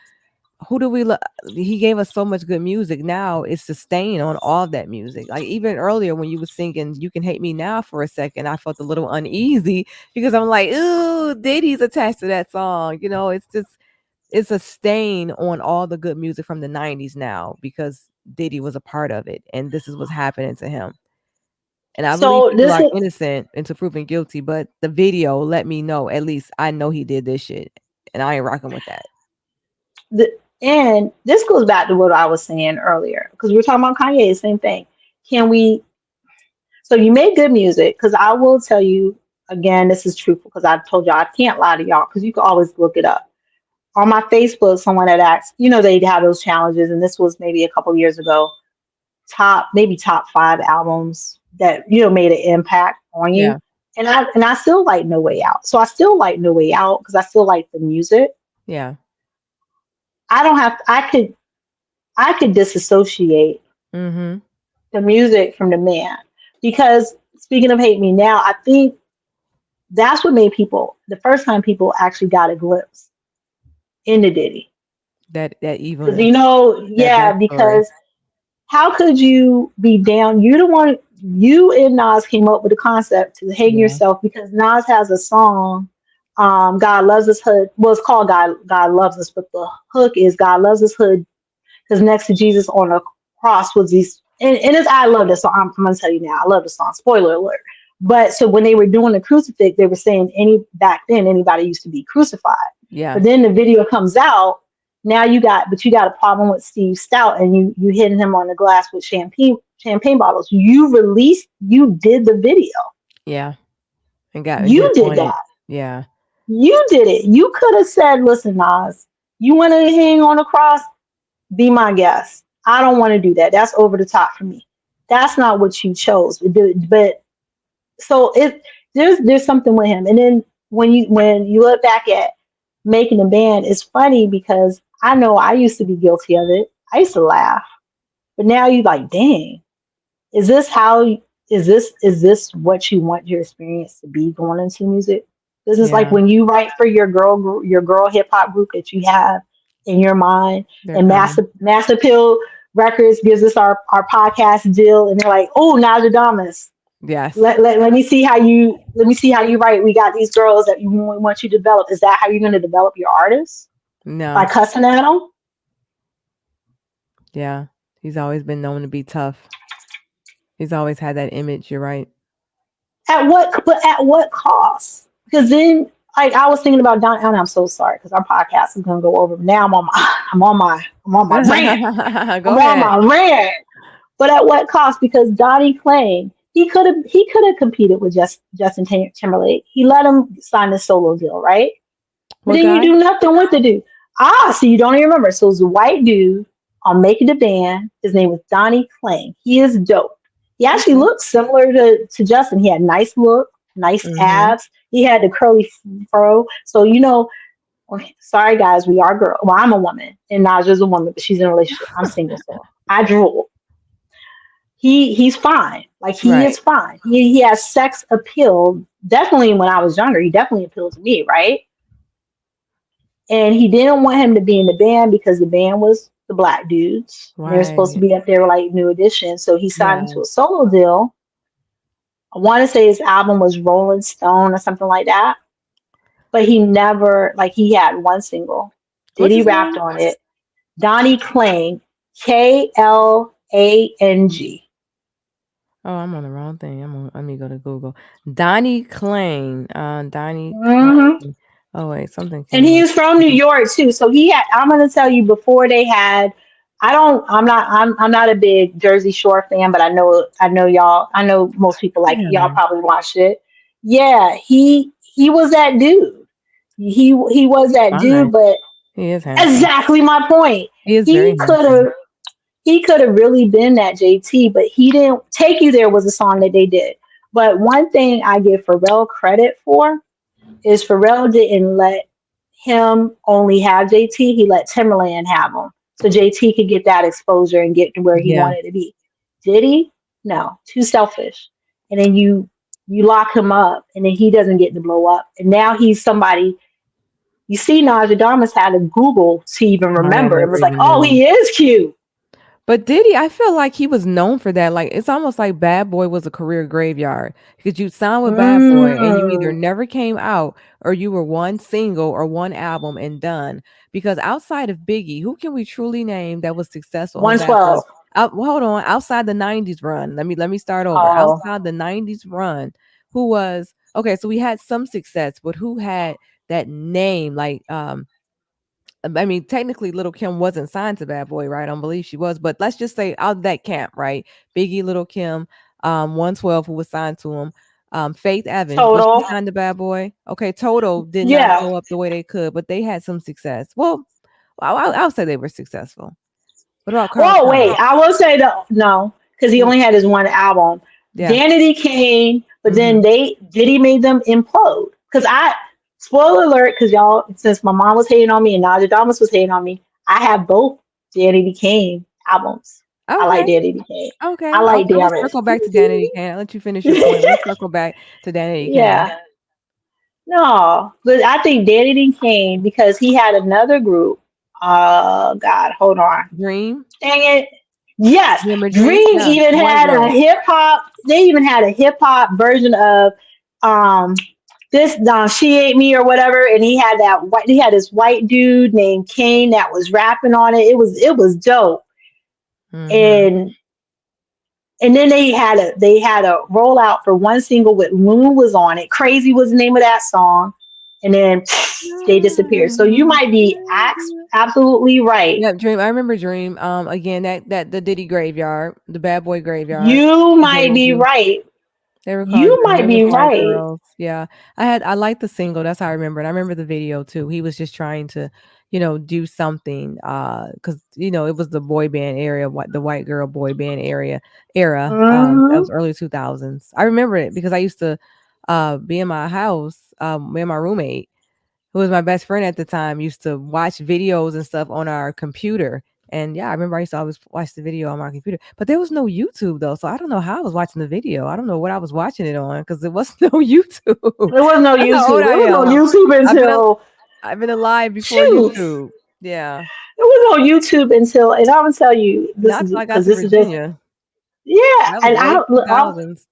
Who do we love? He gave us so much good music. Now it's sustained on all of that music. Like even earlier when you were singing You Can Hate Me Now for a second, I felt a little uneasy because I'm like, ooh, Diddy's attached to that song. It's just, it's a stain on all the good music from the 90s now because Diddy was a part of it, and this is what's happening to him. And I believe so people this are is innocent until proven guilty, but the video let me know, at least I know he did this shit, and I ain't rocking with that. the and this goes back to what I was saying earlier because we were talking about Kanye, same thing. Can we So you make good music because I will tell you again, this is truthful because I told y'all I can't lie to y'all because you can always look it up. On my Facebook, someone had asked, they have those challenges, and this was maybe a couple years ago, maybe top 5 albums that made an impact on you. Yeah, And I still like No Way Out. So I still like No Way Out because I still like the music. yeah. I don't have I could disassociate Mhm. the music from the man because speaking of Hate Me Now, I think that's what made people the first time people actually got a glimpse into Diddy. That Because evilness, that yeah, backstory. because how could you be down? You the one you and Nas came up with the concept to hang Yeah, yourself because Nas has a song, God Loves Us Hood. Well, it's called God Loves Us, but the hook is God Loves Us Hood because next to Jesus on a cross was these, and it's I love this song. I'm gonna tell you now, I love the song. Spoiler alert. But so when they were doing the crucifix, they were saying back then anybody used to be crucified. yeah, But then the video comes out. Now you got a problem with Steve Stout, and you hitting him on the glass with champagne bottles. You did the video. yeah, and got hip You did on it. that. Yeah, You did it. You could have said, "Listen, Nas." You want to hang on a cross? Be my guest. I don't want to do that. That's over the top for me. That's not what you chose. But so it there's something with him. And then when you look back at making a band, it's funny because I know I used to be guilty of it. I used to laugh, but now you like, dang, is this how is this what you want your experience to be going into music? This is like Yeah, when you write for your girl hip hop group that you have in your mind, they're and coming. Mass Appeal Records gives us our podcast deal, and they're like, oh, Nodjanicolepodcast. Yes. Let me see how you write. We got these girls that we want you to develop. Is that how you're going to develop your artists? By No. cussing at them? Yeah. He's always been known to be tough. He's always had that image. You're right. But at what cost? Because then, like I was thinking about Don, and I'm so sorry because our podcast is going to go over. Now I'm on my rant. Go I'm on ahead. my rant. But at what cost? Because Donnie Klang, he could have competed with Justin Timberlake. He let him sign the solo deal, right? But What then you guy? do nothing with the dude. So you don't even remember. So it's a white dude on Making the Band. His name was Donnie Klang. He is dope. He actually Okay. looked similar to Justin. He had nice look, nice Mm-hmm. abs. He had the curly fro. So okay, sorry guys, we are girl. Well, I'm a woman, and Naja's a woman, but she's in a relationship. I'm single, so I drool. He's fine. Like he Right. is fine. He has sex appeal. Definitely when I was younger, he definitely appealed to me, right? And he didn't want him to be in the band because the band was the black dudes and they were supposed to Right. be up there like New Edition. So he signed Yeah. into a solo deal. I want to say his album was Rolling Stone or something like that, but he never like he had one single. What's Diddy his rapped name? on it. Donnie Klang, Klang. Oh, I'm on the wrong thing. Let me go to Google. Donnie Klein. Donnie Hmm. Klein. Oh wait, something And came he up. was from New York too. So he had. I'm gonna tell you before they had. I don't. I'm not. I'm not a big Jersey Shore fan, but I know. I know y'all. I know most people like it. Y'all Yeah. probably watched it. Yeah, he was that dude. He was He's that fine. dude. But He is handsome. exactly my point. He is He very could handsome. have. He could have really been that JT, but he didn't. Take You There was a song that they did. But one thing I give Pharrell credit for is Pharrell didn't let him only have JT. He let Timberland have him. So JT could get that exposure and get to where he Yeah. wanted to be. Did he? No. Too selfish. And then you lock him up and then he doesn't get to blow up. And now he's somebody you see Najadamas had to Google to even Oh, they remember. It never was like, even oh, knew. he is cute. But Diddy, I feel like he was known for that. Like it's almost like Bad Boy was a career graveyard because you signed with Bad Boy and you either Mm. never came out or you were one single or one album and done. Because outside of Biggie, who can we truly name that was successful on Bad Boy? 112. Well, hold on, outside the '90s run. Let me start over. Oh, Outside the '90s run, who was okay? So we had some success, but who had that name like I mean, technically, Little Kim wasn't signed to Bad Boy, right? I don't believe she was, but let's just say out of that camp, right? Biggie, Little Kim, 112, who was signed to him. Faith Evans, was she total. signed to Bad Boy? Okay, Toto did not Yeah. blow up the way they could, but they had some success. Well, I'll say they were successful. What about Carl Oh Thomas? wait, I will say no, because he Who? only had his one album. Yeah. Danity came, but Hmm. then Diddy made them implode. Because I spoiler alert, because y'all, since my mom was hating on me and Naja Damas was hating on me, I have both Danity Kane albums. I Okay. like Danity Kane. I Okay. like I'm gonna Damage. circle back to Danity Kane. I'll let you finish your point. Let's circle back to Danity Kane. Yeah. No, but I think Danity Kane because he had another group. God, hold on. Dream. Dang it. Yes, Remember Dream? Dream Yeah. even The White had a Girl. hip hop. They even had a hip hop version of um this She Ain't Me or whatever, and he had that white. He had this white dude named Kane that was rapping on it. It was dope, Hmm. and then they had a rollout for one single with Loon was on it. Crazy was the name of that song, and then they disappeared. So you might be absolutely right. Yep, Dream. I remember Dream. Again, that the Diddy graveyard, the Bad Boy graveyard. You Again, might they be do. right. They were calling You them might Youngest be White right. Girls. Yeah. I liked the single, that's how I remember it. I remember the video too. He was just trying to, do something, because it was the boy band area, what the white girl boy band era. That Hmm. was early 2000s. I remember it because I used to be in my house, me and my roommate, who was my best friend at the time, used to watch videos and stuff on our computer. And yeah, I remember I used to always watch the video on my computer. But there was no YouTube though, so I don't know how I was watching the video. I don't know what I was watching it on because there was no YouTube. There was no That's how old YouTube. I There was no am. YouTube I've been al- until I've been alive before shoot. YouTube. Yeah, There was no YouTube until, and I'm gonna tell you, this not is till I got because to this is just Virginia. yeah. That was And I early don't two look. thousands.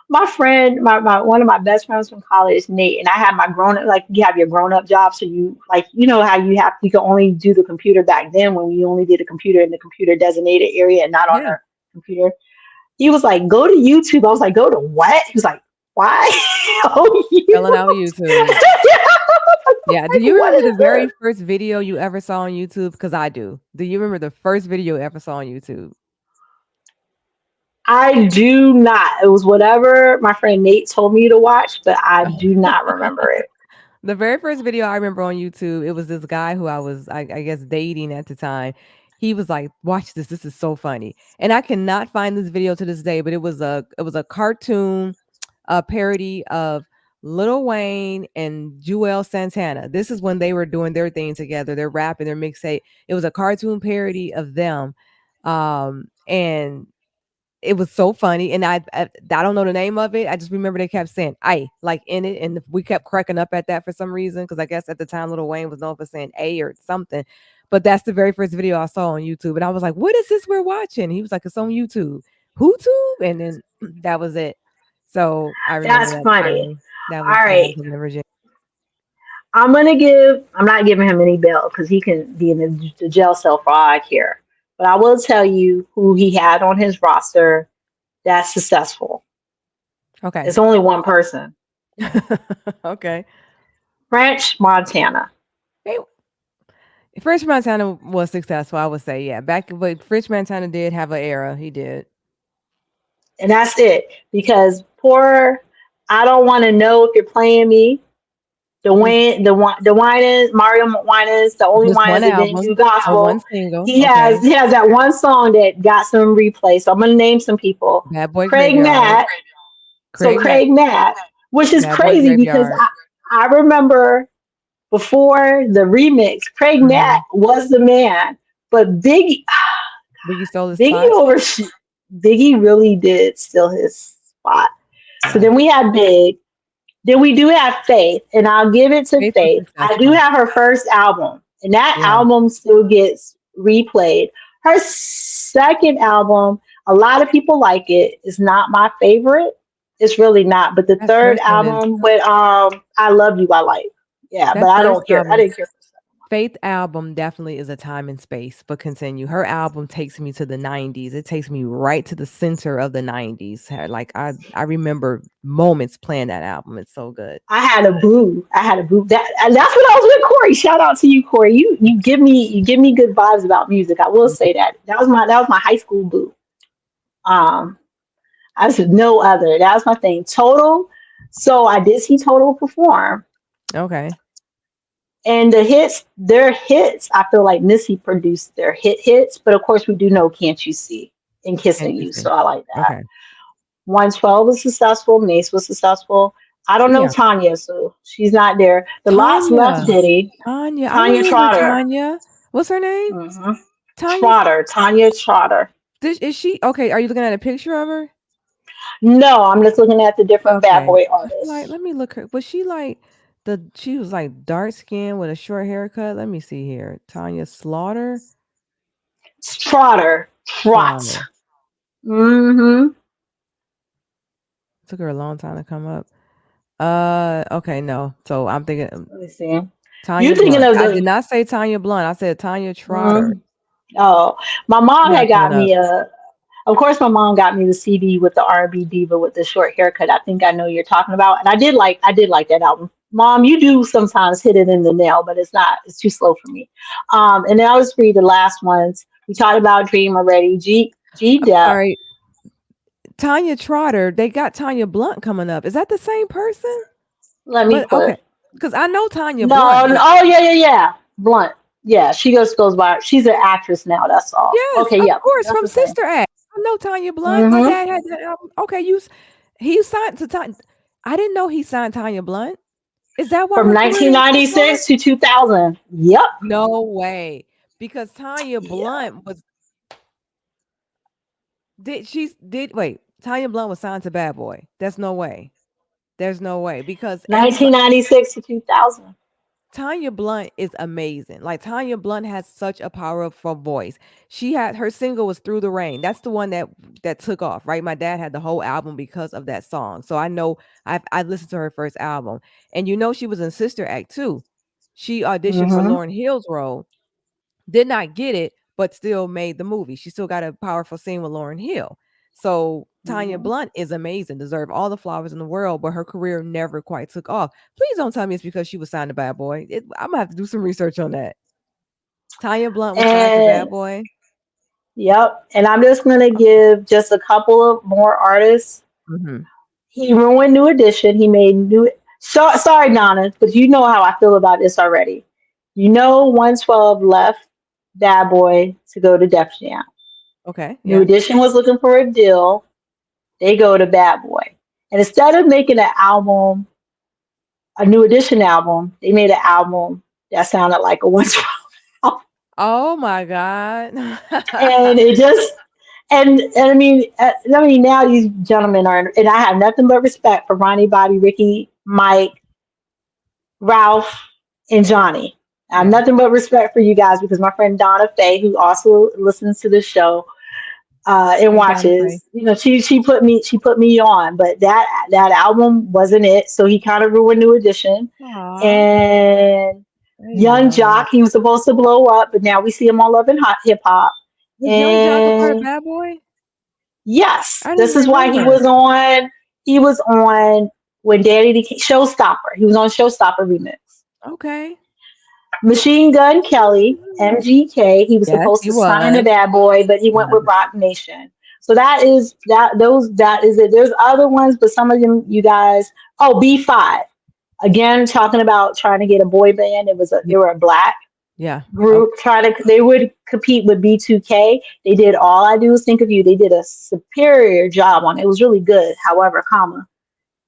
My friend, my one of my best friends from college, Nate, and I had my grown up, like you have your grown up job, so you like how you can only do the computer back then when we only did a computer in the computer designated area and not on Yeah, the computer. He was like, "Go to YouTube." I was like, "Go to what?" He was like, "Why?" Oh, you. spelling out YouTube. I was Yeah. Do like, you "What remember is the very this?" first video you ever saw on YouTube? Because I do. Do you remember the first video you ever saw on YouTube? I do not. It was whatever my friend Nate told me to watch, but I do not remember it. The very first video I remember on YouTube, it was this guy who I was, I guess, dating at the time. He was like, "Watch this. This is so funny." And I cannot find this video to this day, but it was a cartoon, a parody of Lil Wayne and Jewel Santana. This is when they were doing their thing together. They're rapping their mixtape. It was a cartoon parody of them, and it was so funny, and I don't know the name of it. I just remember they kept saying "I" like in it, and we kept cracking up at that for some reason because I guess at the time Little Wayne was known for saying "A" or something. But that's the very first video I saw on YouTube, and I was like, "What is this we're watching?" He was like, "It's on YouTube, YouTube," and then that was it. So I remember That's that funny. time. That All was when I right. was living in Virginia. I'm not giving him any bail because he can be in the jail cell for all I care. But I will tell you who he had on his roster that's successful. Okay, It's only one person. okay. French Montana. Hey, French Montana was successful, I would say. Yeah, but French Montana did have an era. He did. And that's it. Because poor I don't want to know if you're playing me. Was The Winans, Mario Winans, the only just one Winans that didn't do album or one gospel. single, He has okay. he has that one song that got some replay. So I'm gonna name some people. Bad Boy Craig Graveyard, Matt. So Craig Mack, Craig Matt, which is Bad Boy crazy because Graveyard. I remember before the remix, Craig Matt Mhm. was the man, but Biggie stole his Biggie spot. over Biggie really did steal his spot. So Yeah. then we had Big. Then we do have Faith, and I'll give it to Faith was Faith. I do successful. have her first album, and that Yeah, album still gets replayed. Her second album, a lot of people like it. It's not my favorite. It's really not. But the that third first one is album with "I Love You," I like. Yeah, but that I first don't care. I album. didn't care for the second Faith album definitely is a time and space, but continue. Her album takes me to the 90s. It takes me right to the center of the 90s. Like I remember moments playing that album. It's so good. I had a boo. I had a boo. That's what I was with Corey. Shout out to you, Corey. You give me good vibes about music. I will say that. That was my high school boo. Um, I said no other. That was my thing. Total. So I did see Total perform, Okay. and their hits. I feel like Missy produced their hits, but of course we do know "Can't You See" and "Kissing You," so Interesting. I like that. Okay. 112 was successful. Mace was successful. I don't know Yeah. Tanya, so she's not there. The Lots left Tanya. Diddy. Tanya. I Tanya remember Trotter. Tanya. What's her name? Hmm. Tanya. Tanya Trotter. Is she okay? Are you looking at a picture of her? No, I'm just looking at the different bad Okay. boy I feel like artists. let me look her. Was she like she was like dark skin with a short haircut? Let me see here. Tanya Slaughter. Trotter. Trot. Slaughter. Mm-hmm. Took her a long time to come up. Okay, no. So I'm thinking Let me see. You Tanya thinking Blunt. of I did the? not say Tanya Blunt. I said Tanya Trotter. Mm, oh, my She's mom not had coming got up. me a. Of course, my mom got me the CD with the R&B diva with the short haircut. I think I know you're talking about, and I did like that album. Mom, you do sometimes hit it in the nail, but it's not. It's too slow for me. And then I'll just read the last ones. We talked about Dream already. G I'm Dep. sorry. Tanya Trotter, they got Tanya Blunt coming up. Is that the same person? Let me But okay, put. because I know Tanya No, Blunt, no, but oh yeah, yeah, yeah. Blunt. Yeah, she just goes by. She's an actress now. That's all. yes, Okay, of yep, course, that's from the same. Sister Act. I know Tanya Blunt. My Mm-hmm. dad had that album. Okay, he signed to Tanya. I didn't know he signed Tanya Blunt. Is that why From her career didn't take off? 1996 to 2000. Yep. No way. Because Tanya Yeah. Blunt was did she did wait, Tanya Blunt was signed to Bad Boy. There's no way. There's no way because everybody 1996 to 2000. Tanya Blunt is amazing. Like Tanya Blunt has such a powerful voice. She had her single was Through the Rain. That's the one that took off, right? My dad had the whole album because of that song. So I know I listened to her first album. And you know she was in Sister Act too. She auditioned for Mm-hmm. Lauryn Hill's role, did not get it, but still made the movie. She still got a powerful scene with Lauryn Hill. So Tanya Mm-hmm. Blunt is amazing, deserve all the flowers in the world, but her career never quite took off. Please don't tell me it's because she was signed to Bad Boy. I'm gonna have to do some research on that. Tanya Blunt was signed to Bad And Boy. yep. And I'm just gonna Okay. give just a couple of more artists. Hmm. He ruined New Edition. He made new. So, sorry, Nana, but you know how I feel about this already. You know, 112 left Bad Boy to go to Def Jam. Okay. New Yeah. Edition was looking for a deal. They go to Bad Boy. And instead of making an album, a New Edition album, they made an album that sounded like a 112. Oh my God. And it just and I mean now these gentlemen are, and I have nothing but respect for Ronnie, Bobby, Ricky, Mike, Ralph, and Johnny. I have Yeah. nothing but respect for you guys because my friend Donna Faye, who also listens to the show and Hey, Donna Frey. watches, she put me on, but that album wasn't it. So he kind of ruined New Edition. Aw, And I didn't even Young know that. Jock, he was supposed to blow up, but now we see him all up in hot hip hop. Was Young Jock a part of And Bad Boy? yes, I this didn't is why he remember. was on. He was on when Daddy became Showstopper. He was on Showstopper remix. Okay. Machine Gun Kelly, MGK. He was Yes, supposed he to sign to was. Bad Boy, but he went with Rock Nation. So that is it. There's other ones, but some of them you guys. Oh, B5 again, talking about trying to get a boy band. Yeah. They were a black Yeah. group trying to, they would compete with B2K. They did All I Do Is Think of You. They did a superior job on it. It was really good. However,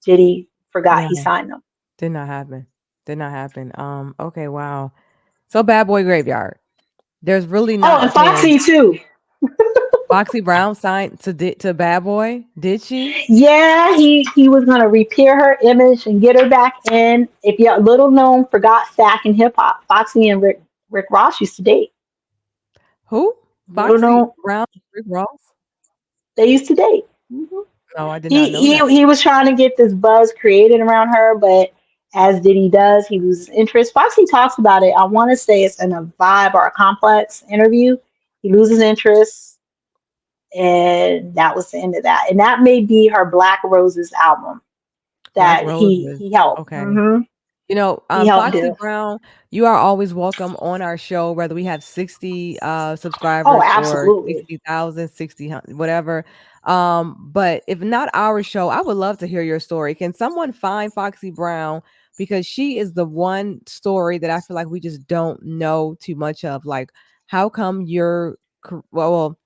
Diddy forgot he No, signed them. did not happen. Did not happen. Okay, wow. So Bad Boy Graveyard. There's really Oh, not and been Foxy too. Foxy Brown signed to Bad Boy. Did she? Yeah, he was gonna repair her image and get her back in. If you little known forgot fact in hip hop, Foxy and Rick Ross used to date. Who? Little Foxy known, Brown, Rick Ross? they used to date. Mhm. No, I did not He know he that. he was trying to get this buzz created around her, but as Diddy does, he loses interest. Foxy talks about it. I want to say it's in a Vibe or a Complex interview. He loses interest, and that was the end of that. And that may be her Black Roses album Black that he Roses. he helped. Okay. He helped Foxy do. Brown, you are always welcome on our show, whether we have 60 Oh, subscribers or absolutely. 60,000, 60, whatever. But if not our show, I would love to hear your story. Can someone find Foxy Brown? Because she is the one story that I feel like we just don't know too much of. Like, how come well,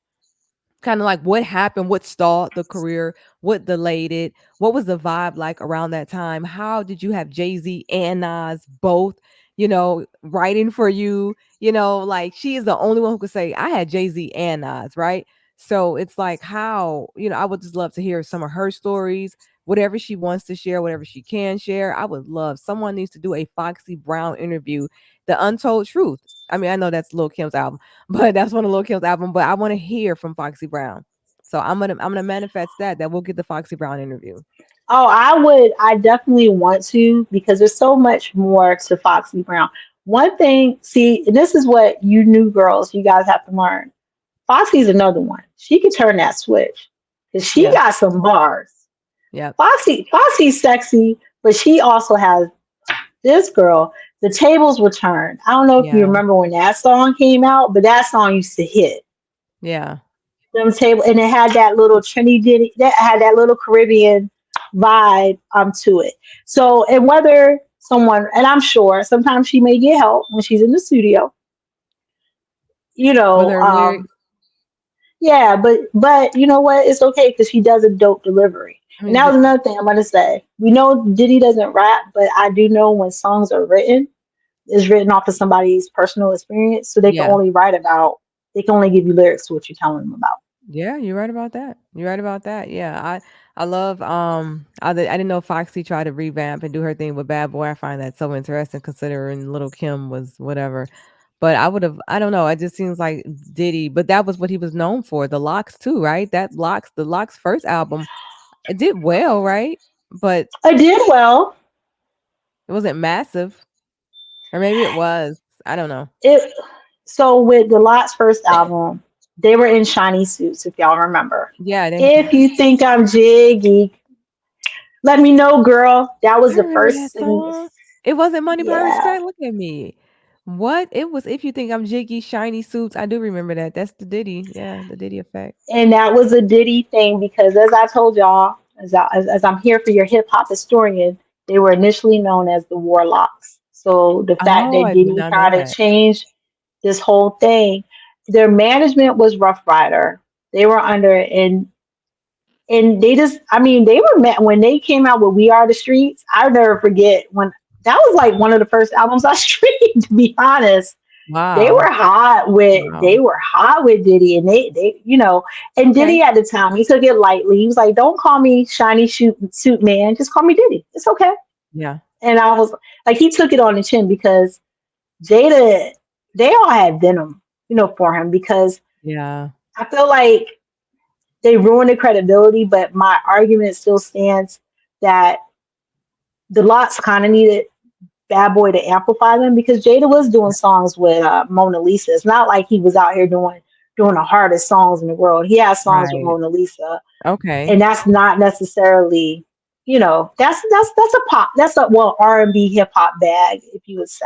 kind of like what happened, what stalled the career, what delayed it, what was the vibe like around that time? How did you have Jay-Z and Nas both, writing for you? Like she is the only one who could say, I had Jay-Z and Nas, right? So it's like how, I would just love to hear some of her stories, whatever she wants to share, whatever she can share. I would love someone needs to do a Foxy Brown interview, The Untold Truth. I mean, I know that's Lil Kim's album, but that's one of Lil Kim's album. But I want to hear from Foxy Brown. So I'm gonna manifest that we'll get the Foxy Brown interview. Oh, I definitely want to because there's so much more to Foxy Brown. One thing, see, this is what you new girls, you guys have to learn. Foxy's another one. She can turn that switch because she Yeah. got some bars. Yep. Foxy's sexy, but she also has this girl. The tables were turned. I don't know if you Yeah. remember when that song came out, but that song used to hit. Yeah. them table, and it had that little Trinity, that had that little Caribbean vibe to it. So, and whether someone, and I'm sure sometimes she may get help when she's in the studio, you With know, her lyrics. yeah, but you know what? It's okay because she does a dope delivery. I And mean, that was another thing I'm gonna say. We know Diddy doesn't rap, but I do know when songs are written, is written off of somebody's personal experience, so they can yeah. only write about. They can only give you lyrics to what you're telling them about. Yeah, you're right about that. You're right about that. Yeah, I love I didn't know Foxy tried to revamp and do her thing with Bad Boy. I find that so interesting considering Little Kim was whatever. But I don't know. It just seems like Diddy, but that was what he was known for. The Locks too, right? The Locks first album, it did well, right? But I did well. it wasn't massive, or maybe it was. I don't know. It so with the Lot's first album, they were in shiny suits, if y'all remember. Yeah, they. If you think I'm jiggy, let me know, girl. That was I the remember first that single. song. It wasn't Money, Power, Yeah. Respect. Look at me. What? It was If You Think I'm Jiggy, Shiny Suits. I do remember that. That's the Diddy. Yeah, the Diddy effect. And that was a Diddy thing because, as I told y'all, as I'm here for your hip hop historian, they were initially known as the Warlocks. So the fact Oh, that I did Diddy not know tried to that. change this whole thing, their management was Rough Rider. They were under, and they just, I mean, they were met when they came out with We Are the Streets. I'll never forget when that was like one of the first albums I streamed, to be honest. Wow. They Wow. were hot with Diddy, and they you know, and Diddy Okay. at the time he took it lightly. He was like, "Don't call me shiny suit man, just call me Diddy. It's okay." Yeah. And I was like, he took it on the chin because Jada, they all had venom, for him because Yeah. I feel like they ruined the credibility. But my argument still stands that the lots kind of needed Bad Boy to amplify them because Jada was doing songs with Mona Lisa. It's not like he was out here doing the hardest songs in the world. He has songs with Right. Mona Lisa, Okay. and that's not necessarily, that's a pop, that's a well R&B hip hop bag, if you say.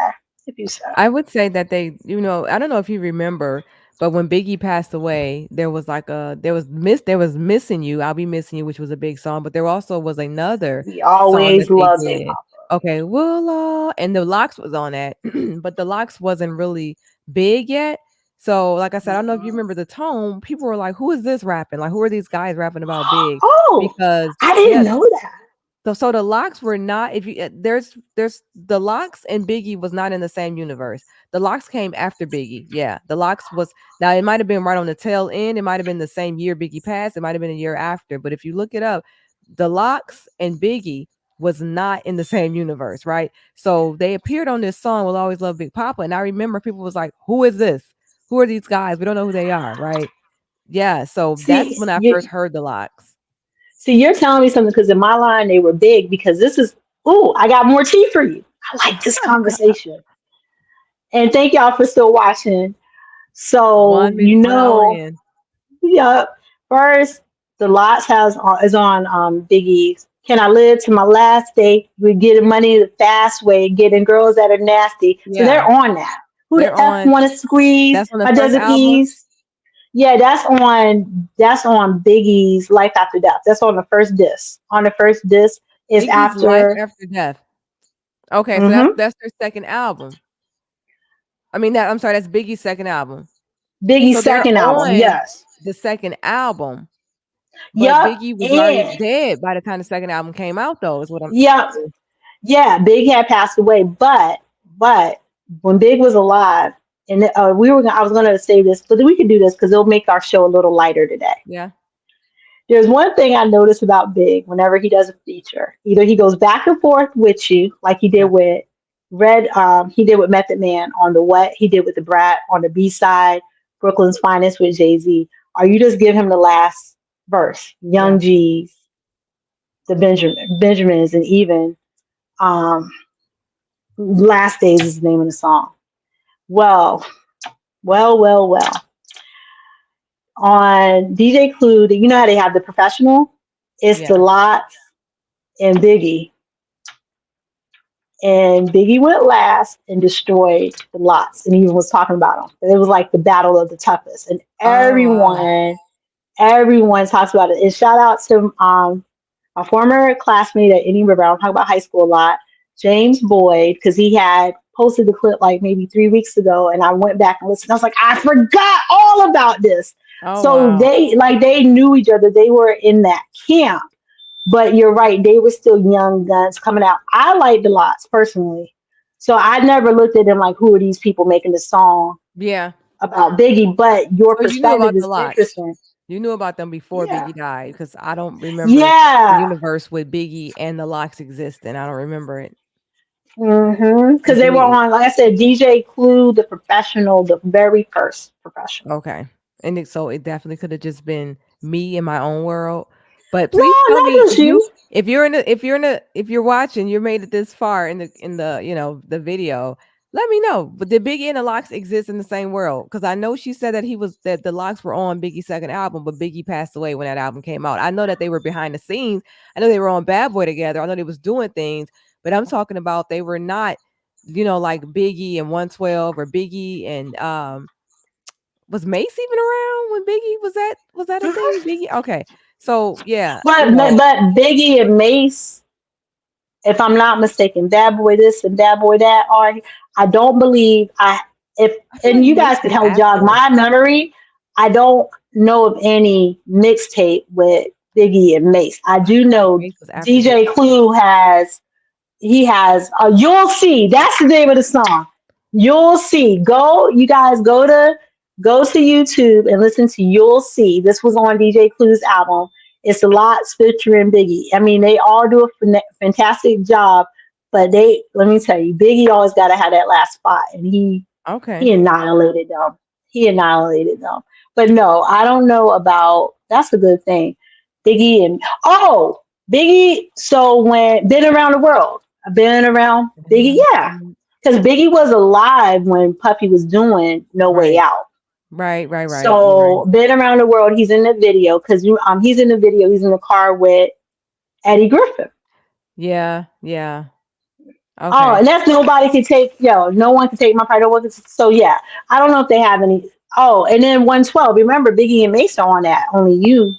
I would say that I don't know if you remember, but when Biggie passed away, there was Missing You, I'll Be Missing You, which was a big song, but there also was another We song that always they love Big did. Papa. Okay, well, and the Locks was on that, but the Locks wasn't really big yet. So, like I said, I don't know if you Mhm. remember the tone. People were like, "Who is this rapping? Like, who are these guys rapping about Big?" Oh, Because I didn't yeah, know that. so the Locks were not if you there's the Locks and Biggie was not in the same universe. The Locks came after Biggie. Yeah. The Locks was now it might have been right on the tail end. It might have been the same year Biggie passed. It might have been a year after. But if you look it up, the Locks and Biggie was not in the same universe, right? So they appeared on this song, We'll Always Love Big Papa. And I remember people was like, Who is this? Who are these guys? We don't know who they are, right? Yeah. So that's See, when I first you heard the Locks. see, you're telling me something because in my line they were big because this is. Ooh, I got more tea for you. I like this conversation. And thank y'all for still watching. So, 1 minute, 1 hour in. yeah, first, the Lots is on Biggie's. Can I live to my last day? We're getting money the fast way, getting girls that are nasty. So they're Yeah. on that. Who They're the F on want to squeeze That's on the my first desert album? peas? Yeah, that's on Biggie's Life After Death. That's on the first disc. On the first disc is Biggie's Life after After Death. Okay, so hmm that's their second album. I mean, I'm sorry, that's Biggie's second album. Biggie's So they're second album. on Yes. the second album, but Yep. Biggie was already And dead by the time the second album came out, though, is what I'm yep. Yeah, Big had passed away, but when Big was alive, and I was gonna say this, but we could do this because it'll make our show a little lighter today. Yeah, There's one thing I notice about Big whenever he does a feature. Either he goes back and forth with you, like he did yeah, with he did with Method Man on the What, he did with the Brat on the B side, Brooklyn's Finest with Jay-Z, or you just give him the last verse, yeah. Young G's, the Benjamins, and even um, Last Days is the name of the song. Well, well. On DJ Clue, you know how they have the professional? It's the Yeah. lot and Biggie. And Biggie went last and destroyed the lots. And he was talking about them. It was like the battle of the toughest. And Oh, wow. Everyone talks about it. And shout out to my former classmate at Indian River. I don't talk about high school a lot. James Boyd, because he had posted the clip like maybe 3 weeks ago, and I went back and listened. I was like, I forgot all about this. Oh So wow. they knew each other. They were in that camp. But you're right, they were still young guns coming out. I like the lots personally. So I never looked at them like, who are these people making this song Yeah. about Biggie? But your So you knew perspective about the is locks. interesting. You knew about them before Yeah. Biggie died because I don't remember the Yeah. universe with Biggie and the locks existing. I don't remember it. Because It they were did. on, like I said, DJ Clue, the professional, the very first professional. Okay. And so it definitely could have just been me in my own world. But No, please tell not me just you. if you're watching, you're made it this far in the the video. Let me know. But did Biggie and the Locks exist in the same world? Because I know she said that the Locks were on Biggie's second album, but Biggie passed away when that album came out. I know that they were behind the scenes. I know they were on Bad Boy together. I know they was doing things, but I'm talking about they were not, like Biggie and 112 or Biggie and was Mace even around when Biggie was that a thing? Biggie? Okay. So yeah, But Biggie and Mace, if I'm not mistaken, Bad Boy this and Bad Boy that are. I don't believe I if I feel and like you Mace guys can was help jog after. my memory. I don't know of any mixtape with Biggie and Mace. I do I feel like know Mace was after Biggie. DJ Clue has he has You'll See. That's the name of the song. You'll See. You guys go to YouTube and listen to You'll See. This was on DJ Clue's album. It's a lot featuring Biggie. I mean, they all do a fantastic job, but they let me tell you, Biggie always got to have that last spot, and he Okay. annihilated them. He annihilated them. But no, I don't know about. That's a good thing. Biggie and Biggie. So when been around the world, I've been around Biggie. Yeah, because Biggie was alive when Puffy was doing No Way Right. Out. Right. You're right. So been around the world. He's in the video because he's in the video. He's in the car with Eddie Griffin. Yeah. Yeah. Oh, Okay. and that's nobody can take. No one can take my part. No one can, so yeah, I don't know if they have any. Oh, and then 112. Remember, Biggie and Mace are on that Only You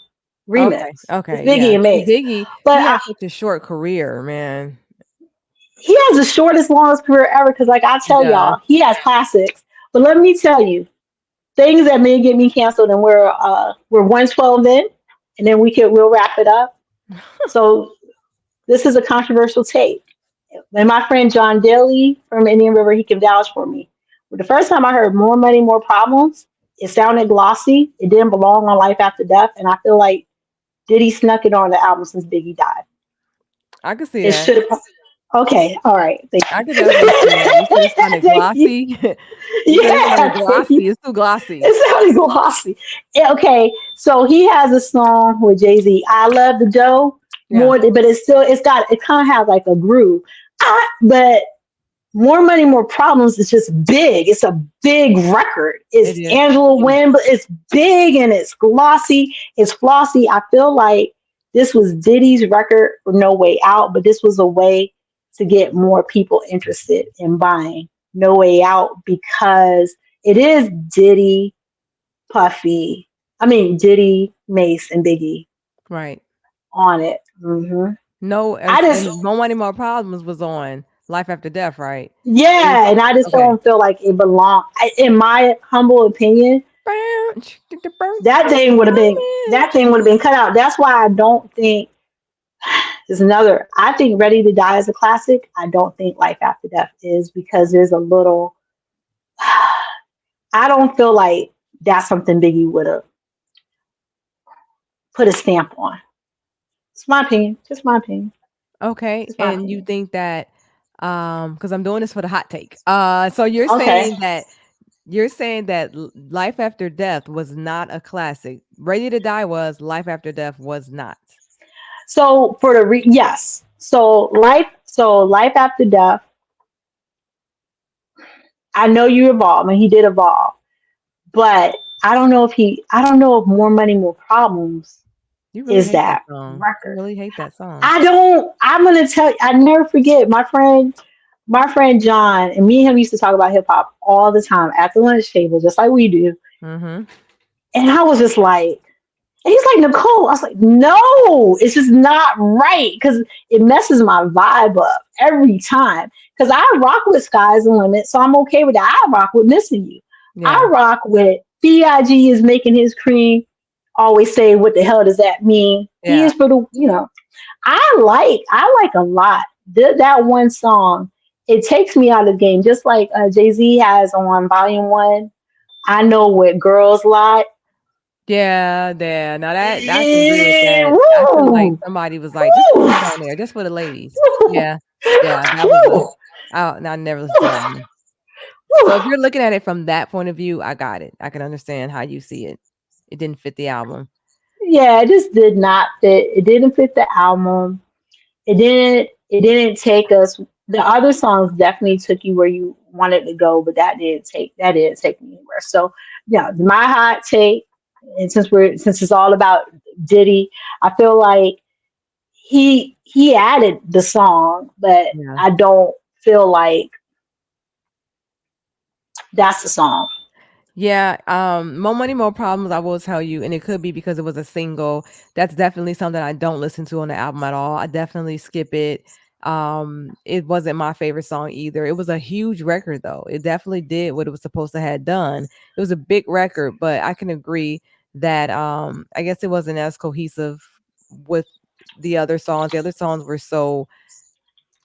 Okay. remix. It's Okay. Biggie Yeah. and See, Mace, Biggie, but he had such a short career, man. he has the shortest, longest career ever. Because like I He tell does. y'all, he has classics. But let me tell you, things that may get me canceled, and we're 112 in, and then we'll wrap it up. So this is a controversial take. And my friend John Daly from Indian River, he can vouch for me. But the first time I heard More Money, More Problems, it sounded glossy. It didn't belong on Life After Death. And I feel like Diddy snuck it on the album since Biggie died. I could see It that. should have. Okay. All right. Thank I you. could definitely see that. You said it sounded Thank you. glossy. You said it sounded Yeah. Thank you. glossy. It's too glossy. It sounded glossy. Yeah, okay. So he has a song with Jay-Z. I love the dough Yeah, but it kind of has like a groove. But More Money, More Problems is just big. It's a big record. it It's is. Angela Wynn, but it's big and it's glossy. It's flossy. I feel like this was Diddy's record for No Way Out, but this was a way to get more people interested in buying No Way Out because it is Diddy, Puffy. I mean Diddy, Mace, and Biggie Right. on it. No, I just and No Money More Problems was on Life After Death, right? It Yeah, and I just okay. don't feel like it belonged. In my humble opinion, that thing would have been cut out. That's why I don't think there's another. I think Ready to Die is a classic. I don't think Life After Death is because there's a little. I don't feel like that's something Biggie would have put a stamp on. It's my opinion. Just my opinion. Okay, Just my and you opinion. think that because I'm doing this for the hot take. So Okay. you're saying that Life After Death was not a classic. Ready to Die was, Life After Death was not. So for yes. So life after death. I know you evolve, and he did evolve. But I don't know if More Money, More Problems You really is hate that that song. You record. really hate that song. I'm gonna tell you, I never forget my friend John, and me and him used to talk about hip hop all the time at the lunch table, just like we do. Mhm. And I was just like, And he's like, Nicole. I was like, no, it's just not right because it messes my vibe up every time. Because I rock with Sky's the Limit, so I'm okay with that. I rock with Missing You. I Yeah. rock with B.I.G. is making his cream. Always say, what the hell does that mean? He Yeah. is for the, I like a lot. That one song, it takes me out of the game, just like Jay Z has on Volume One. I know what girls like. Yeah, yeah. Now that I can agree with Eh, that. I feel like woo, somebody was like, "Just put woo, that on there, just for the ladies." woo, Yeah. Yeah, that was a woo, I never listened to that one. woo. So if you're looking at it from that point of view, I got it. I can understand how you see it. It didn't fit the album. Yeah, it just did not fit. It didn't fit the album. It didn't take us. The other songs definitely took you where you wanted to go, but that didn't take me anywhere. So yeah, my hot take, and since it's all about Diddy, I feel like he added the song, but Yeah. I don't feel like that's the song. Yeah, More Money, More Problems, I will tell you, and it could be because it was a single. That's definitely something I don't listen to on the album at all. I definitely skip it. It wasn't my favorite song either. It was a huge record though. It definitely did what it was supposed to have done. It was a big record, but I can agree that I guess it wasn't as cohesive with the other songs. The other songs were so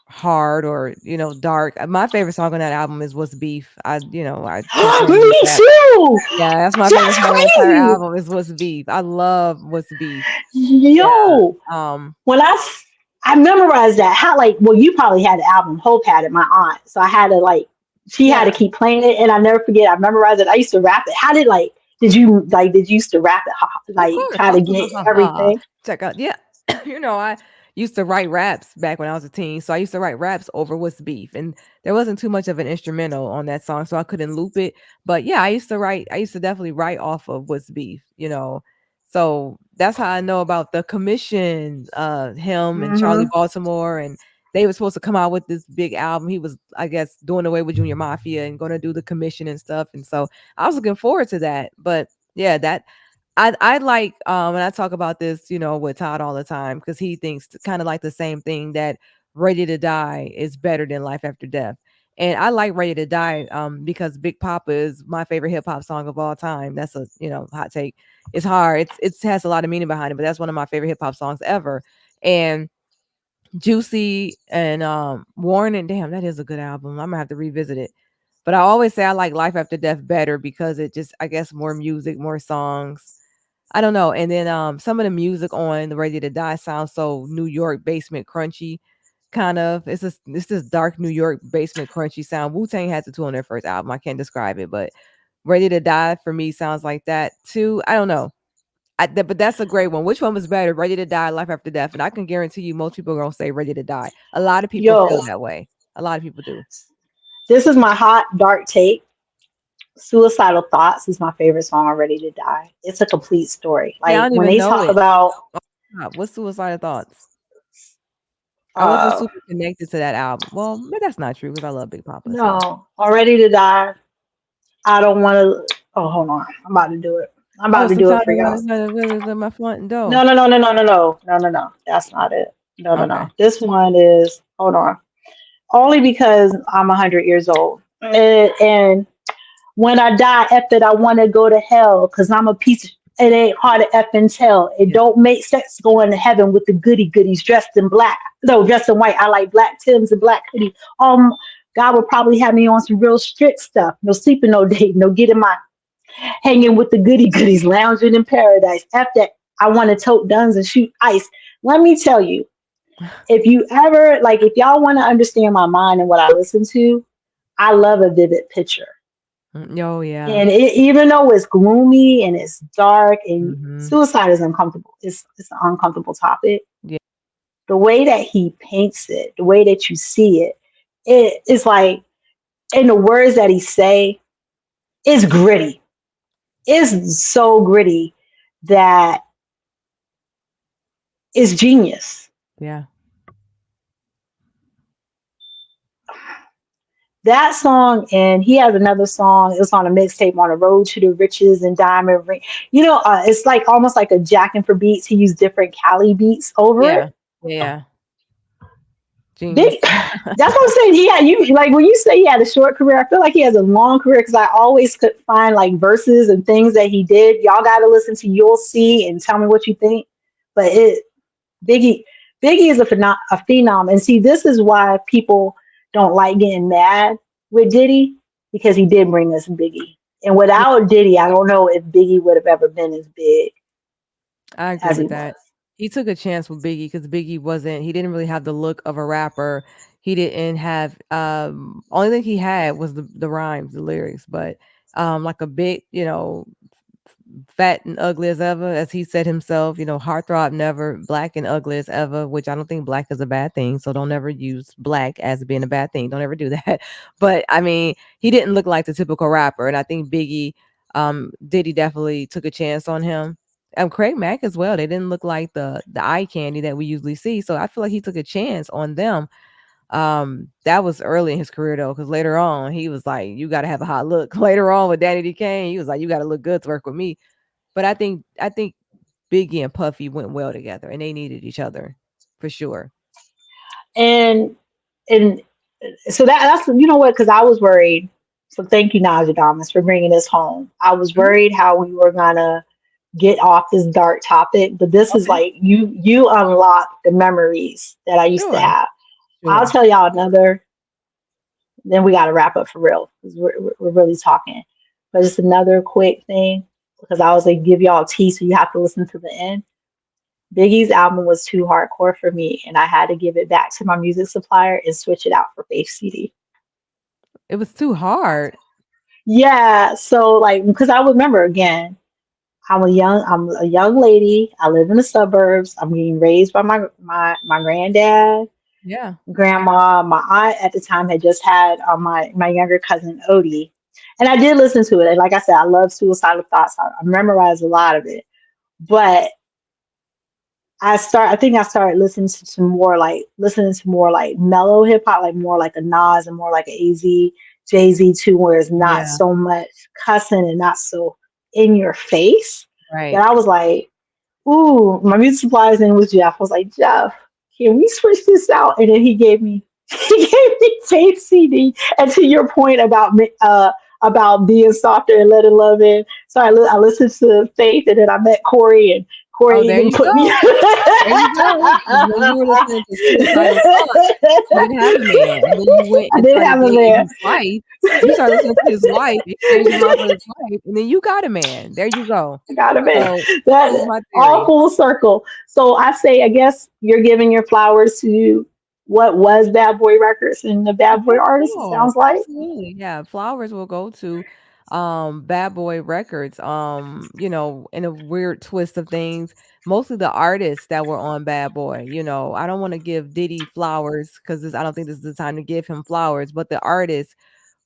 hard or, dark. My favorite song on that album is What's Beef. I can't tell you Me that. too. Yeah, that's my favorite That's song on the entire crazy. album is What's Beef. I love What's Beef. Yeah. Yo, Um, when I memorized that. How like well, you probably had the album. Hope had it. My aunt, so I had to like she had to yeah, keep playing it, and I never forget. I memorized it. I used to rap it. How did like did you used to rap it? of Like course. try Ha, to ha, ha, get ha, ha. everything. Check out, yeah. I used to write raps back when I was a teen. So I used to write raps over What's Beef. And there wasn't too much of an instrumental on that song, so I couldn't loop it. But yeah, I used to definitely write off of What's Beef. So that's how I know about the commission, him and Charlie Hmm. Baltimore, and they were supposed to come out with this big album. He was, I guess, doing away with Junior Mafia and gonna do the commission and stuff. And so I was looking forward to that. But yeah, that I like, and I talk about this, with Todd all the time because he thinks kind of like the same thing, that Ready to Die is better than Life After Death. And I like Ready to Die because Big Papa is my favorite hip hop song of all time. That's a, hot take. It's hard. It has a lot of meaning behind it, but that's one of my favorite hip hop songs ever. And Juicy and Warren, and damn, that is a good album. I'm gonna have to revisit it. But I always say I like Life After Death better because it just, I guess, more music, more songs. I don't know. And then some of the music on the Ready to Die sounds so New York basement crunchy, kind of. It's this dark New York basement crunchy sound. Wu Tang has it too on their first album. I can't describe it, but Ready to Die for me sounds like that too. I don't know. But that's a great one. Which one was better, Ready to Die, Life After Death? And I can guarantee you, most people are gonna say Ready to Die. A lot of people feel Yo, that way. A lot of people do. this is my hot dark take. Suicidal Thoughts is my favorite song on Ready to Die. It's a complete story. Yeah, I Like don't when even they know talk it. about What's Suicidal Thoughts? I wasn't uh super connected to that album. Well, but that's not true because I love Big Papa. So no, on Ready to Die, I don't want to. Oh, hold on. I'm about to do it. I'm about oh, to do it sometimes for I y'all. gotta my front No, door. no, no, no, no, no, no, no, no, no. That's not it. No, no, Okay. no. This one is. Hold on. Only because I'm 100 years old, and when I die, F it, I want to go to hell because I'm a piece of. It ain't hard to F and tell. It Yeah. don't make sense going to heaven with the goody goodies dressed in black. No, dressed in white. I like black Tims and black hoodie. God would probably have me on some real strict stuff. No sleeping no day. No getting my hanging with the goody goodies, lounging in paradise. F that. I want to tote guns and shoot ice. Let me tell you, if you ever like, if y'all want to understand my mind and what I listen to, I love a vivid picture. Oh yeah. And even though it's gloomy and it's dark and Mhm. suicide is uncomfortable, it's an uncomfortable topic. Yeah. The way that he paints it, the way that you see it, it's like in the words that he say, it's gritty. It's so gritty that it's genius. Yeah. That song, and he has another song. It was on a mixtape, on a road to the riches and diamond ring. It's like almost like a jacking for beats. He used different Cali beats over Yeah. it. Yeah. Big. Genius. That's what I'm saying. Yeah, you like when you say he had a short career. I feel like he has a long career because I always could find like verses and things that he did. Y'all got to listen to You'll See and tell me what you think. But Biggie Biggie is a phenom, and see, this is why people don't like getting mad with Diddy because he did bring us Biggie. And Yeah, without Diddy, I don't know if Biggie would have ever been as big I agree as he with that. was. He took a chance with Biggie because Biggie wasn't he didn't really have the look of a rapper. He didn't have only thing he had was the rhymes, the lyrics, but like a big, fat and ugly as ever, as he said himself, heartthrob never, black and ugly as ever, which I don't think black is a bad thing. So don't ever use black as being a bad thing. Don't ever do that. But I mean, he didn't look like the typical rapper. And I think Biggie, Diddy definitely took a chance on him. And Craig Mack as well. They didn't look like the eye candy that we usually see. So I feel like he took a chance on them. That was early in his career though, because later on he was like, "You got to have a hot look." Later on with Danny D. Kane, he was like, "You got to look good to work with me." But I think Biggie and Puffy went well together, and they needed each other for sure. And and so that's what, because I was worried. So thank you, Naja Thomas, for bringing this home. I was Mhm. worried how we were gonna get off this dark topic, but this is Okay, like you unlock the memories that I used to sure, have. I'll sure. tell y'all another. Then we got to wrap up for real because we're really talking. But just another quick thing, because I was like give y'all tea, so you have to listen to the end. Biggie's album was too hardcore for me, and I had to give it back to my music supplier and switch it out for Faith CD. It was too hard. Yeah, so like because I remember again, I'm a young lady. I live in the suburbs. I'm getting raised by my granddad, Yeah, grandma. My aunt at the time had just had my younger cousin Odie, and I did listen to it. And like I said, I love Suicidal Thoughts. I memorized a lot of it, but I think I started listening to more like mellow hip hop, like more like a Nas and more like a AZ, Jay-Z too, where it's not yeah, so much cussing and not so in your face. That right. I was like, ooh, my music supplies name was Jeff. I was like, Jeff, can we switch this out? And then he gave me he gave me Faith CD. And to your point about being softer and letting love in, so I listened to Faith, and then I met Corey, and Corey Oh, there even you put me. go. There you go. 'Cause when you were listening to Suicidal Thoughts, you didn't have a man, and then you went I and did started have a dating man. his wife. You started listening to his wife, exchanged your mouth with his wife, and then you got a man. There you go. I got a man. So here's That my all theory. full circle. So I say, I guess you're giving your flowers to what was Bad Boy Records and the I Bad Boy guess artists. It so. sounds like. Absolutely. Yeah. Flowers will go to Bad Boy Records. In a weird twist of things, mostly the artists that were on Bad Boy. I don't want to give Diddy flowers because I don't think this is the time to give him flowers, but the artists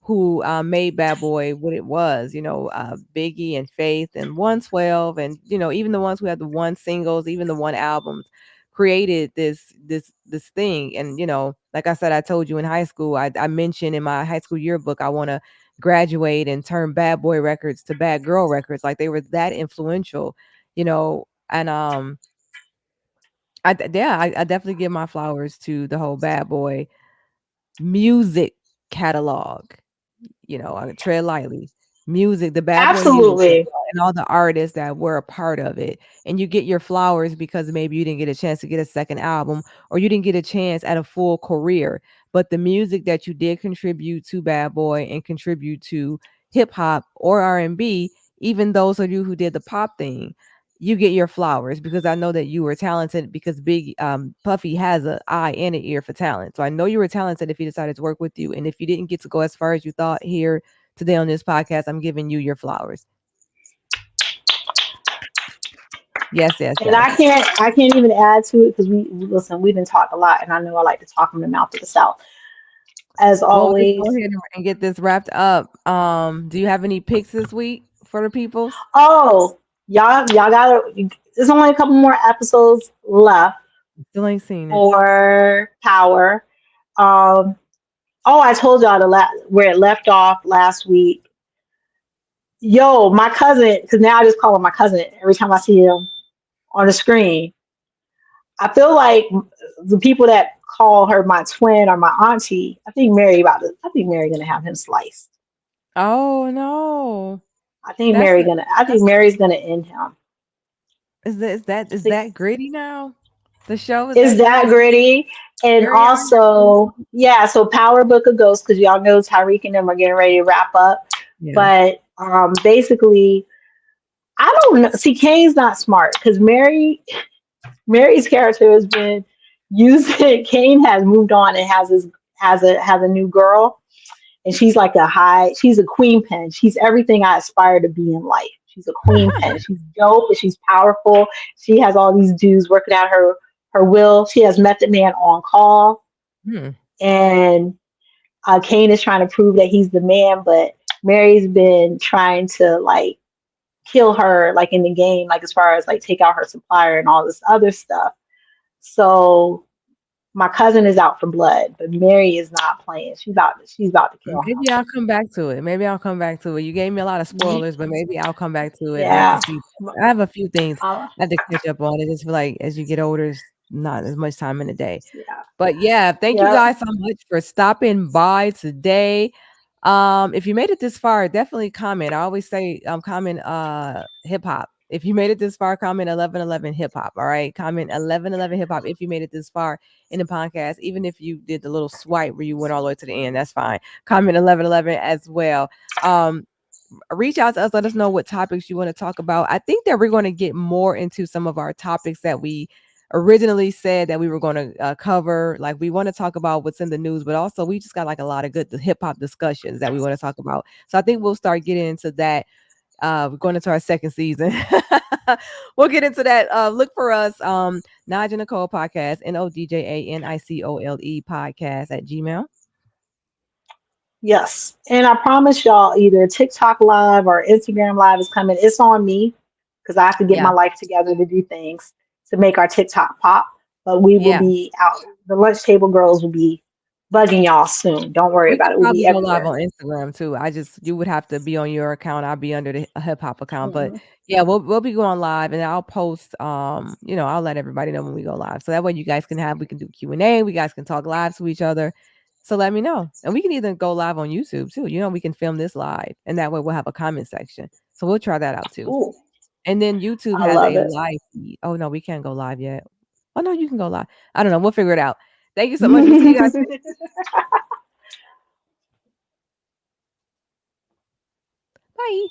who made Bad Boy what it was, Biggie and Faith and 112, and even the ones who had the one singles, even the one albums, created this thing. And like I said, I told you in high school, I mentioned in my high school yearbook, I want to graduate and turn Bad Boy Records to Bad Girl Records, like they were that influential. And I definitely give my flowers to the whole Bad Boy music catalog. I tread lightly. Music, the Bad Boy music Absolutely. and all the artists that were a part of it. And you get your flowers because maybe you didn't get a chance to get a second album, or you didn't get a chance at a full career. But the music that you did contribute to Bad Boy and contribute to hip hop or R&B, even those of you who did the pop thing, you get your flowers because I know that you were talented, because Big Puffy has an eye and an ear for talent. So I know you were talented if he decided to work with you. And if you didn't get to go as far as you thought here today on this podcast, I'm giving you your flowers. Yes, yes, And yes. I can't even add to it because listen, we've been talked a lot, and I know I like to talk from the mouth of the south. As Well, let's go always. ahead and get this wrapped up. Do you have any picks this week for the peoples? Oh, y'all gotta. There's only a couple more episodes left Still ain't seen it. for Power. Um, Oh, I told y'all where it left off last week. Yo, my cousin, because now I just call him my cousin every time I see him on the screen. I feel like the people that call her my twin or my auntie, I think Mary gonna have him sliced. Oh no. That's I think that's Mary's gonna end him. I is think that gritty now? The show is it's that that gritty? gritty. And Mary Allen? also, yeah, so Power Book of Ghosts, because y'all know Tyreek and them are getting ready to wrap up. Yeah. But basically, I don't know. See, Kane's not smart because Mary's character has been using. Kane has moved on and has a new girl, and she's like she's a queen pen. She's everything I aspire to be in life. She's a queen pen. She's dope and she's powerful. She has all these dudes working out her will. She has Method Man on call, Hmm. and Kane is trying to prove that he's the man, but Mary's been trying to like kill her, like in the game, like as far as like take out her supplier and all this other stuff. So my cousin is out for blood, but Mary is not playing. She's about to kill Maybe I'll come back to it. Maybe I'll come back to it. You gave me a lot of him. spoilers, but maybe I'll come back to it after Yeah. season. I have a few things Uh, I have to catch up on. It just feel like as you get older, it's not as much time in the day. yeah. But yeah, thank you Yep. guys so much for stopping by today. If you made it this far, definitely comment. I always say comment hip hop. If you made it this far, comment 1111 hip hop. All right. Comment 1111 hip hop if you made it this far in the podcast. Even if you did the little swipe where you went all the way to the end, that's fine. Comment 1111 as well. Um, Reach out to us. Let us know what topics you want to talk about. I think that we're going to get more into some of our topics that we originally said that we were going to cover. Like we want to talk about what's in the news, but also we just got like a lot of good hip hop discussions that we want to talk about. So I think we'll start getting into that. We're going into our second season. We'll get into that. Look for us, Nodja Nicole podcast, Nodjanicole podcast at Gmail. Yes. And I promise y'all either TikTok live or Instagram live is coming. It's on me because I have to get Yeah, my life together to do things to make our TikTok pop. But we will yeah. be out. The lunch table girls will be bugging y'all soon. Don't worry We about could it. We'll probably be go live everywhere. on Instagram too. I just you would have to be on your account. I'll be under the hip hop account. But Mhm. yeah, we'll be going live and I'll post I'll let everybody know when we go live. So that way you guys we can do Q&A, we guys can talk live to each other. So let me know. And we can even go live on YouTube too. We can film this live and that way we'll have a comment section. So we'll try that out too. Ooh, And then YouTube I has love a it. live feed. Oh no, we can't go live yet. Oh no, you can go live. I don't know. We'll figure it out. Thank you so much. We'll see you guys. Bye.